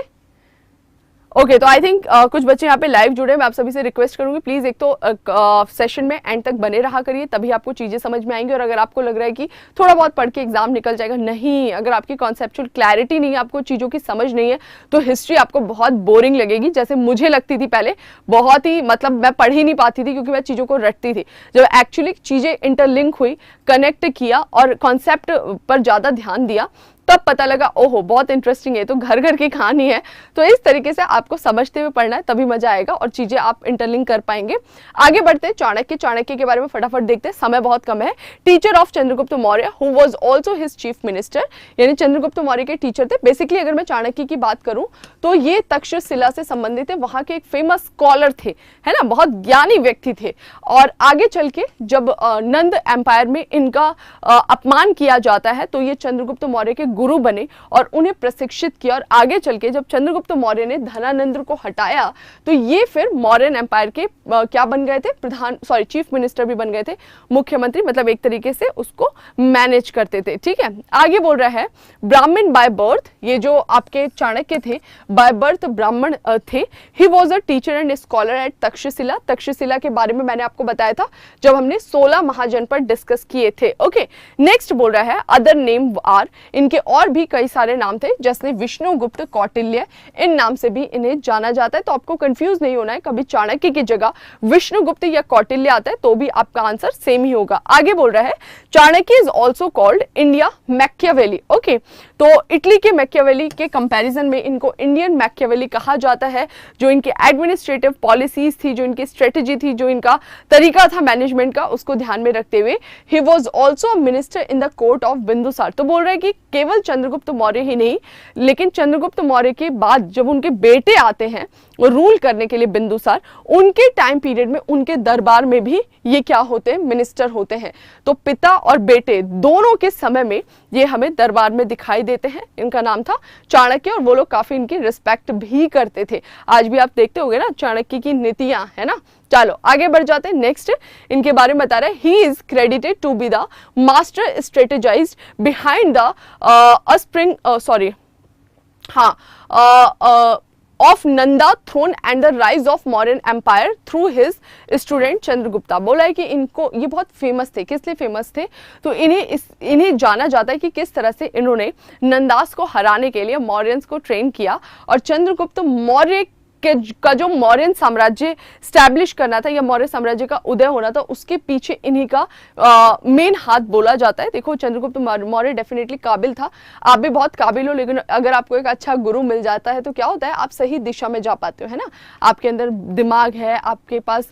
ओके, तो आई थिंक कुछ बच्चे यहाँ पे लाइव जुड़े हैं। मैं आप सभी से रिक्वेस्ट करूंगी प्लीज एक तो सेशन में एंड तक बने रहा करिए, तभी आपको चीजें समझ में आएंगी। और अगर आपको लग रहा है कि थोड़ा बहुत पढ़ के एग्जाम निकल जाएगा, नहीं, अगर आपकी कॉन्सेप्चुअल क्लैरिटी नहीं है, आपको चीजों की समझ नहीं है, तो हिस्ट्री आपको बहुत बोरिंग लगेगी, जैसे मुझे लगती थी पहले। बहुत ही मतलब मैं पढ़ ही नहीं पाती थी क्योंकि मैं चीजों को रटती थी। जब एक्चुअली चीजें इंटरलिंक हुई, कनेक्ट किया और कॉन्सेप्ट पर ज्यादा ध्यान दिया, तब पता लगा ओहो बहुत इंटरेस्टिंग है, तो घर घर की कहानी है। तो इस तरीके से आपको समझते हुए पढ़ना है, तभी मजा आएगा और चीजें आप इंटरलिंक कर पाएंगे। आगे बढ़ते हैं, चाणक्य के बारे में फटाफट देखते हैं, समय बहुत कम है। Teacher of Chandragupta Maurya who was also his chief minister, यानी चंद्रगुप्त मौर्य के टीचर थे। बेसिकली अगर मैं चाणक्य की बात करूं तो ये तक्षशिला से संबंधित है, वहां के एक फेमस स्कॉलर थे, है ना, बहुत ज्ञानी व्यक्ति थे। और आगे चल के जब नंद एम्पायर में इनका अपमान किया जाता है तो ये चंद्रगुप्त मौर्य के गुरु बने और उन्हें प्रशिक्षित किया, और आगे चल के जब चंद्रगुप्त मौर्य ने धनानंद को हटाया तो ये फिर मौर्यन एम्पायर के क्या बन गए थे, चीफ मिनिस्टर भी बन गए थे, मुख्यमंत्री, मतलब एक तरीके से उसको मैनेज करते थे। ठीक है, आगे बोल रहा है ब्राह्मण बाय बर्थ, ये जो आपके चाणक्य थे बाय बर्थ ब्राह्मण थे। He was a teacher and scholar at Taxila. Taxila के बारे में मैंने आपको बताया था जब हमने 16 महाजनपद डिस्कस किए थे। ओके, नेक्स्ट बोल रहा है अदर नेम आर, इनके और भी कई सारे नाम थे जैसे विष्णुगुप्त, कौटिल्य, इन नाम से भी इन्हें जाना जाता है। तो आपको कंफ्यूज नहीं होना है, कभी चाणक्य की जगह विष्णुगुप्त या कौटिल्य आता है तो भी आपका आंसर सेम ही होगा। आगे बोल रहा है Chanakya is also called India Machiavelli. Okay, तो इटली के मैकियावेली के कंपैरिजन में इनको इंडियन मैकियावेली कहा जाता है। जो इनकी एडमिनिस्ट्रेटिव पॉलिसीज थी, जो इनकी स्ट्रेटेजी थी, जो इनका तरीका था मैनेजमेंट का, उसको ध्यान में रखते हुए he was also minister in the court of Bindusara. तो बोल रहे हैं कि केवल चंद्रगुप्त मौर्य ही नहीं, लेकिन चंद्रगुप्त मौर्य के बाद जब उनके बेटे आते हैं वो रूल करने के लिए बिंदुसार, उनके टाइम पीरियड में उनके दरबार में भी ये क्या होते हैं, मिनिस्टर होते हैं। तो पिता और बेटे दोनों के समय में ये हमें दरबार में दिखाई देते हैं। इनका नाम था चाणक्य और वो लोग काफी इनकी रिस्पेक्ट भी करते थे। आज भी आप देखते होंगे ना चाणक्य की नीतियां, है ना। चलो आगे बढ़ जाते हैं। नेक्स्ट इनके बारे में बता रहे हैं he is credited to be the master strategised behind the of Nanda throne and the rise of Mauryan Empire through his student Chandragupta. बोला है कि इनको ये बहुत फेमस थे। किस लिए फेमस थे, तो इन्हें जाना जाता है कि किस तरह से इन्होंने नंदास को हराने के लिए मौर्यंस को ट्रेन किया, और चंद्रगुप्त मौर्य का जो मौर्यन साम्राज्य स्टैब्लिश करना था या मौर्य साम्राज्य का उदय होना था, उसके पीछे इन्हीं का मेन हाथ बोला जाता है। देखो चंद्रगुप्त मौर्य डेफिनेटली काबिल था, आप भी बहुत काबिल हो, लेकिन अगर आपको एक अच्छा गुरु मिल जाता है तो क्या होता है, आप सही दिशा में जा पाते हो, है ना। आपके अंदर दिमाग है, आपके पास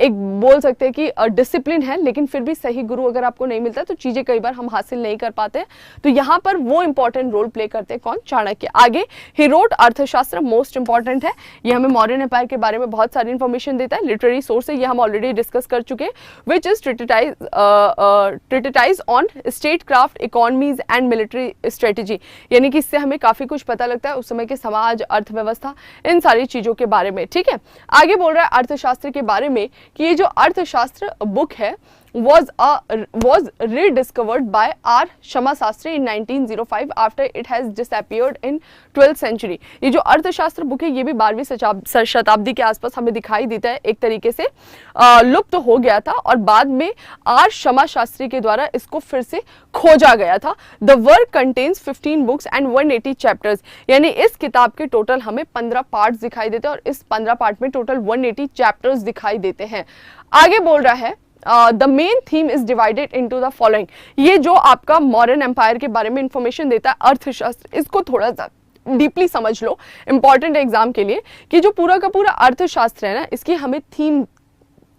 एक बोल सकते हैं कि डिसिप्लिन है, लेकिन फिर भी सही गुरु अगर आपको नहीं मिलता तो चीजें कई बार हम हासिल नहीं कर पाते। तो यहाँ पर वो इंपॉर्टेंट रोल प्ले करते हैं कौन, चाणक्य। आगे ही रोट अर्थशास्त्र, मोस्ट इंपॉर्टेंट है, ये हमें मौर्यन एम्पायर के बारे में बहुत सारी इंफॉर्मेशन देता है। लिटरेरी सोर्स है, ये हम ऑलरेडी डिस्कस कर चुके हैं, which is treatise on statecraft, economies and military strategy, यानी कि इससे हमें काफी कुछ पता लगता है उस समय के समाज, अर्थव्यवस्था, इन सारी चीजों के बारे में। ठीक है, आगे बोल रहा है अर्थशास्त्र के बारे में कि ये जो अर्थशास्त्र बुक है was rediscovered by R. Shama Sastry in 1905 after it has disappeared in 12th century। ये जो अर्थशास्त्र बुक है ये भी 12वीं शताब्दी के आसपास हमें दिखाई देता है, एक तरीके से लुप्त हो गया था और बाद में आर शमा शास्त्री के द्वारा इसको फिर से खोजा गया था। The work contains 15 books and 180 chapters, यानी इस किताब के टोटल हमें 15 पार्ट्स दिखाई देते हैं और इस 15 पार्ट में टोटल 180 चैप्टर्स दिखाई देते हैं। आगे बोल रहा है the main theme is divided into the following. ये जो आपका मॉडर्न एम्पायर के बारे में इंफॉर्मेशन देता है अर्थशास्त्र, इसको थोड़ा सा डीपली समझ लो, इंपॉर्टेंट है एग्जाम के लिए, कि जो पूरा का पूरा अर्थशास्त्र है ना, इसकी हमें थीम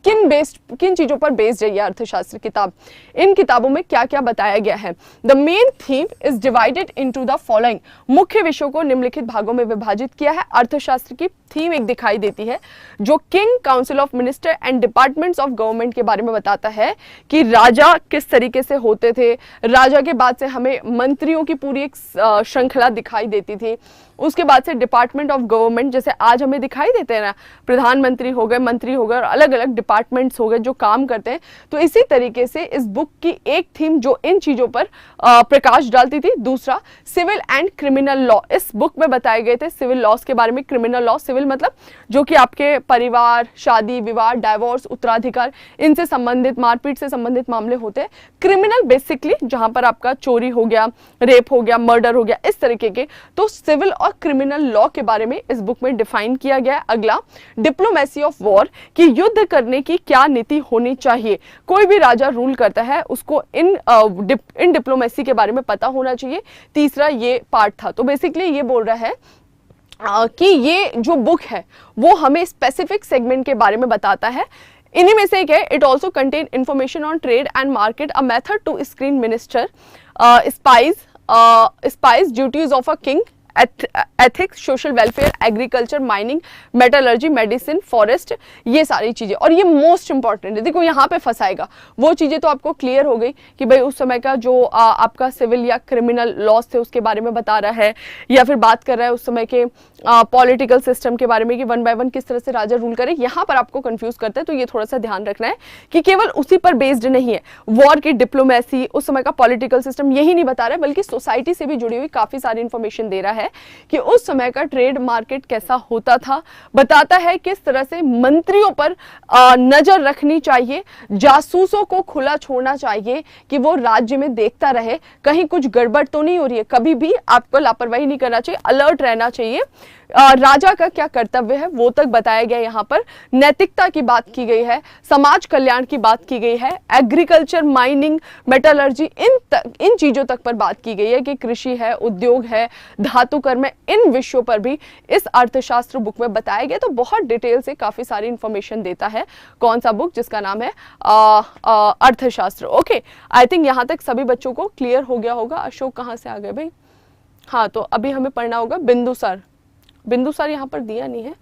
किन चीजों पर बेस्ड है ये अर्थशास्त्र किताब, इन किताबों में क्या क्या बताया गया है। The main theme is divided into the following, मुख्य विषयों को निम्नलिखित भागों में विभाजित किया है। अर्थशास्त्र की थीम एक दिखाई देती है जो king, council of minister and departments of government के बारे में बताता है कि राजा किस तरीके से होते थे, राजा के बाद से हमें मंत्रियों की पूरी एक श्रृंखला दिखाई देती थी, उसके बाद से डिपार्टमेंट ऑफ गवर्नमेंट जैसे आज हमें दिखाई देते हैं ना, प्रधानमंत्री हो गए, मंत्री हो गए और अलग अलग डिपार्टमेंट्स हो गए जो काम करते हैं। तो इसी तरीके से इस बुक की एक थीम जो इन चीजों पर प्रकाश डालती थी। दूसरा सिविल एंड क्रिमिनल लॉ, इस बुक में बताए गए थे सिविल लॉस के बारे में। क्रिमिनल लॉ, सिविल मतलब जो कि आपके परिवार, शादी विवाह, डाइवोर्स, उत्तराधिकार, इनसे संबंधित, मारपीट से संबंधित मामले होते हैं। क्रिमिनल बेसिकली जहां पर आपका चोरी हो गया, रेप हो गया, मर्डर हो गया, इस तरीके के। तो सिविल और क्रिमिनल लॉ के बारे में इस बुक में डिफाइन किया गया है। अगला डिप्लोमेसी ऑफ वॉर, कि युद्ध करने की क्या नीति होनी चाहिए। कोई भी राजा रूल करता है उसको इन डिप्लोमेसी के बारे में पता होना चाहिए। तीसरा ये पार्ट था। तो बेसिकली ये बोल रहा है कि ये जो बुक है वो हमें स्पेसिफिक सेगमेंट के बारे में बताता है। इन्हीं में से एक है, it also contain information on trade and market, a method to screen minister, spies duties of a king ethics, social welfare, agriculture, mining, metallurgy, medicine, forest, ये सारी चीजें। और ये मोस्ट इंपॉर्टेंट है, देखो यहाँ पे फंसाएगा। वो चीजें तो आपको क्लियर हो गई कि भाई उस समय का जो आपका सिविल या क्रिमिनल लॉज थे उसके बारे में बता रहा है, या फिर बात कर रहा है उस समय के पॉलिटिकल सिस्टम के बारे में कि वन बाय वन किस तरह से राजा रूल करे। यहाँ पर आपको कंफ्यूज करता है, तो ये थोड़ा सा ध्यान रखना है कि केवल उसी पर बेस्ड नहीं है। वॉर की डिप्लोमेसी, उस समय का पॉलिटिकल सिस्टम यही नहीं बता रहा है, बल्कि सोसाइटी से भी जुड़ी हुई काफी सारी इंफॉर्मेशन दे रहा है कि उस समय का ट्रेड मार्केट कैसा होता था। बताता है किस तरह से मंत्रियों पर नजर रखनी चाहिए, जासूसों को खुला छोड़ना चाहिए कि वो राज्य में देखता रहे कहीं कुछ गड़बड़ तो नहीं हो रही है। कभी भी आपको लापरवाही नहीं करना चाहिए, अलर्ट रहना चाहिए। राजा का क्या कर्तव्य है वो तक बताया गया। यहाँ पर नैतिकता की बात की गई है, समाज कल्याण की बात की गई है, एग्रीकल्चर, माइनिंग, मेटलर्जी, इन चीजों तक पर बात की गई है कि कृषि है, उद्योग है, धातु कर्म है, इन विषयों पर भी इस अर्थशास्त्र बुक में बताया गया। तो बहुत डिटेल से काफी सारी इंफॉर्मेशन देता है। कौन सा बुक? जिसका नाम है अर्थशास्त्र। ओके, आई थिंक यहाँ तक सभी बच्चों को क्लियर हो गया होगा। अशोक कहाँ से आ गए भाई? हाँ, तो अभी हमें पढ़ना होगा बिंदुसार। बिंदुसार यहाँ पर दिया नहीं है।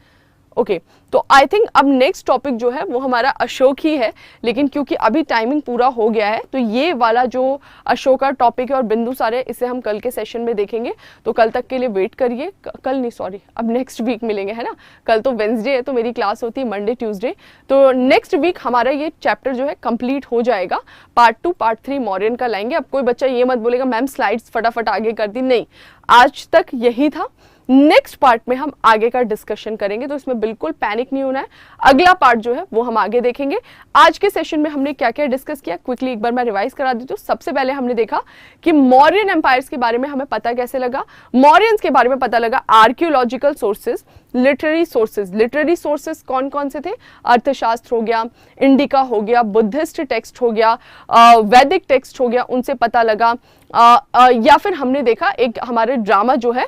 ओके, तो आई थिंक अब नेक्स्ट टॉपिक जो है वो हमारा अशोक ही है, लेकिन क्योंकि अभी टाइमिंग पूरा हो गया है तो ये वाला जो अशोक का टॉपिक है और बिंदुसार है इसे हम कल के सेशन में देखेंगे। तो कल तक के लिए वेट करिए। कल नहीं, सॉरी, अब नेक्स्ट वीक मिलेंगे, है ना। कल तो वेंसडे है, तो मेरी क्लास होती है मंडे ट्यूसडे। तो नेक्स्ट वीक हमारा ये चैप्टर जो है कंप्लीट हो जाएगा। पार्ट 2 पार्ट 3 मौर्यन का लाएंगे। अब कोई बच्चा ये मत बोलेगा मैम स्लाइड्स फटाफट आगे कर दी, नहीं, आज तक यही था। नेक्स्ट पार्ट में हम आगे का डिस्कशन करेंगे, तो इसमें बिल्कुल पैनिक नहीं होना है। अगला पार्ट जो है वो हम आगे देखेंगे। आज के सेशन में हमने क्या क्या डिस्कस किया, क्विकली एक बार मैं रिवाइज करा देती हूँ। सबसे पहले हमने देखा कि मौर्यन एम्पायर्स के बारे में हमें पता कैसे लगा। मौर्यंस के बारे में पता लगा archaeological sources, literary sources. Literary sources कौन कौन से थे? अर्थशास्त्र हो गया, इंडिका हो गया, बुद्धिस्ट टेक्स्ट हो गया, वैदिक टेक्स्ट हो गया, उनसे पता लगा। या फिर हमने देखा एक हमारे ड्रामा जो है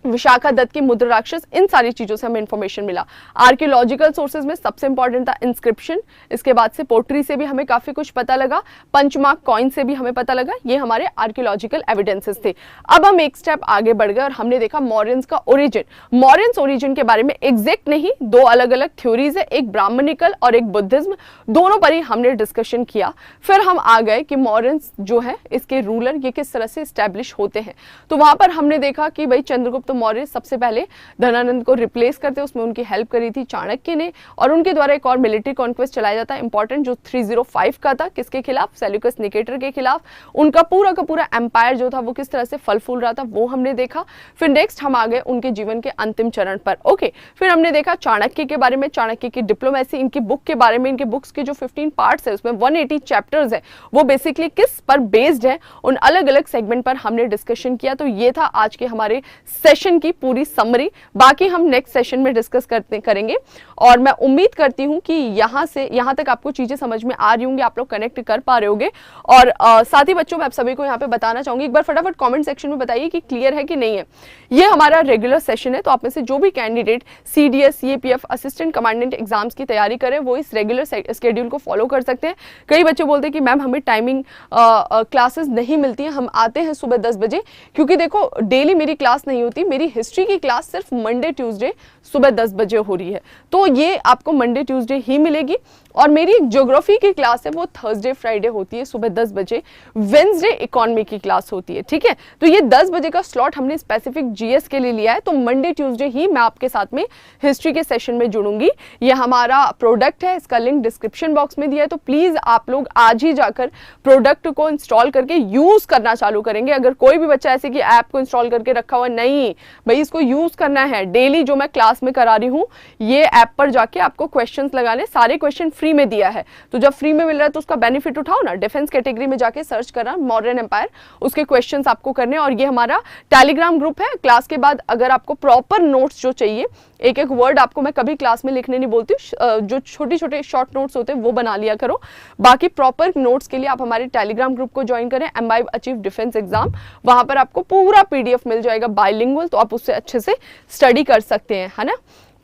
विशाखा दत्त की मुद्रा राक्षस, इन सारी चीजों से हमें इंफॉर्मेशन मिला। आर्कियोलॉजिकल सोर्सेज में सबसे इंपॉर्टेंट था इंस्क्रिप्शन, इसके बाद से पोट्री से भी हमें काफी कुछ पता लगा, पंचमार्क कॉइन से भी हमें पता लगा। ये हमारे आर्कियोलॉजिकल एविडेंसेस थे। अब हम एक स्टेप आगे बढ़ गए और हमने देखा मौर्यंस का ओरिजिन। मौर्यंस ओरिजिन के बारे में एग्जैक्ट नहीं, दो अलग अलग थ्योरीज है, एक ब्राह्मणिकल और एक बुद्धिज्म, दोनों पर ही हमने डिस्कशन किया। फिर हम आ गए कि मौर्यंस जो है इसके रूलर ये किस तरह से स्टैब्लिश होते हैं। तो वहां पर हमने देखा कि भाई चंद्रगुप्त मौर्य सबसे पहले धनानंद को रिप्लेस करते, उसमें उनकी हेल्प करी थी चाणक्य ने, और उनके द्वारा एक और मिलिट्री कॉन्क्वेस्ट चलाया जाता है इंपॉर्टेंट, जो 305 का था। किसके खिलाफ? सेल्यूकस निकेटर के खिलाफ। उनका पूरा का पूरा एम्पायर जो था वो किस तरह से फल फूल रहा था वो हमने देखा। फिर नेक्स्ट हम आ गए उनके जीवन के अंतिम चरण पर। ओके, फिर हमने देखा चाणक्य के बारे में, चाणक्य की डिप्लोमेसी, इनकी बुक के बारे में। इनके बुक्स के जो 15 पार्ट्स है उसमें 180 चैप्टर्स है, वो बेसिकली किस पर बेस्ड है, उन अलग अलग सेगमेंट पर हमने डिस्कशन किया। तो ये था आज के हमारे सेशन की पूरी समरी। बाकी हम नेक्स्ट सेशन में डिस्कस करेंगे और मैं उम्मीद करती हूं कि यहां से यहां तक आपको चीजें समझ में आ रही होंगी, आप लोग कनेक्ट कर पा रहे होंगे। और साथ ही बच्चों मैं आप सभी को यहां पे बताना चाहूंगी, एक बार फटाफट कमेंट सेक्शन में बताइए कि क्लियर है कि नहीं है। ये हमारा रेगुलर सेशन है, तो आप में से जो भी candidate CDS, CAPF, assistant commandant exams की तैयारी करें वो इस रेगुलर स्केड्यूल को फॉलो कर सकते हैं। कई बच्चे बोलते हैं कि मैम हमें टाइमिंग क्लासेस नहीं मिलती है, हम आते हैं सुबह 10 बजे, क्योंकि देखो डेली मेरी क्लास नहीं होती। मेरी हिस्ट्री की क्लास सिर्फ मंडे ट्यूसडे सुबह 10 बजे हो रही है, तो ये आपको मंडे ट्यूसडे ही मिलेगी। और मेरी ज्योग्राफी की क्लास है वो थर्सडे फ्राइडे होती है सुबह 10 बजे। वेंसडे इकोनॉमी की क्लास होती है, ठीक है। तो ये 10 बजे का स्लॉट हमने स्पेसिफिक जीएस के लिए लिया है, तो मंडे ट्यूसडे ही मैं आपके साथ में हिस्ट्री के सेशन में जुड़ूंगी। ये हमारा प्रोडक्ट है, इसका लिंक डिस्क्रिप्शन बॉक्स में दिया है, तो प्लीज आप लोग आज ही जाकर प्रोडक्ट को इंस्टॉल करके यूज करना चालू करेंगे। अगर कोई भी बच्चा ऐसे कि ऐप को इंस्टॉल करके रखा हुआ, नहीं भाई, इसको यूज करना है। डेली जो मैं क्लास में करा रही हूँ, ये ऐप पर जाके आपको क्वेश्चंस लगाने, सारे क्वेश्चन फ्री में दिया है, तो जब फ्री में मिल रहा है तो उसका बेनिफिट उठाओ ना। डिफेंस कैटेगरी में जाके सर्च करना मॉडर्न एम्पायर, उसके क्वेश्चंस आपको करने। और ये हमारा टेलीग्राम ग्रुप है। क्लास के बाद अगर आपको प्रॉपर नोट्स जो चाहिए, एक एक वर्ड आपको मैं कभी क्लास में लिखने नहीं बोलती, जो छोटे छोटे शॉर्ट नोट्स होते हैं वो बना लिया करो। बाकी प्रॉपर नोट्स के लिए आप हमारे टेलीग्राम ग्रुप को ज्वाइन करें, एम्बाइब अचीव डिफेंस एग्जाम। वहां पर आपको पूरा पीडीएफ मिल जाएगा बाइलिंगुअल, तो आप उससे अच्छे से स्टडी कर सकते हैं, है ना।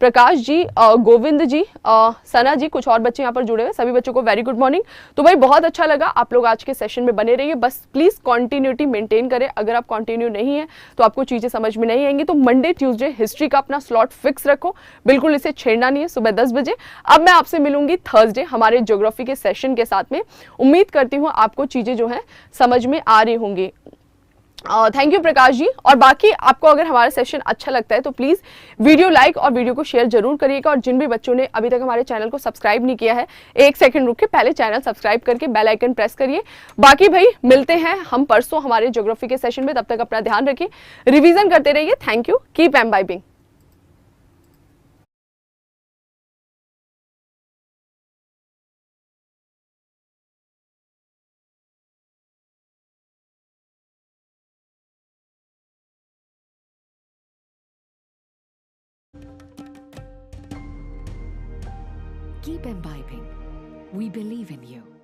प्रकाश जी, गोविंद जी, सना जी, कुछ और बच्चे यहाँ पर जुड़े हुए, सभी बच्चों को वेरी गुड मॉर्निंग। तो भाई बहुत अच्छा लगा, आप लोग आज के सेशन में बने रहिए, बस प्लीज कंटिन्यूटी मेंटेन करें। अगर आप कंटिन्यू नहीं है तो आपको चीजें समझ में नहीं आएंगी। तो मंडे ट्यूसडे हिस्ट्री का अपना स्लॉट फिक्स रखो, बिल्कुल इसे छेड़ना नहीं है, सुबह 10 बजे। अब मैं आपसे मिलूंगी थर्सडे हमारे ज्योग्राफी के सेशन के साथ में। उम्मीद करती हूँ आपको चीजें जो है समझ में आ रही होंगी। Thank you Prakash ji. और बाकी आपको अगर हमारा सेशन अच्छा लगता है तो प्लीज वीडियो लाइक और वीडियो को शेयर जरूर करिएगा। और जिन भी बच्चों ने अभी तक हमारे चैनल को सब्सक्राइब नहीं किया है, एक सेकंड रुक के पहले चैनल सब्सक्राइब करके बेल आइकन प्रेस करिए। बाकी भाई मिलते हैं हम परसों हमारे ज्योग्राफी के सेशन में, तब तक अपना ध्यान रखिए, रिविजन करते रहिए। Thank you, keep imbibing. Keep imbibing. We believe in you.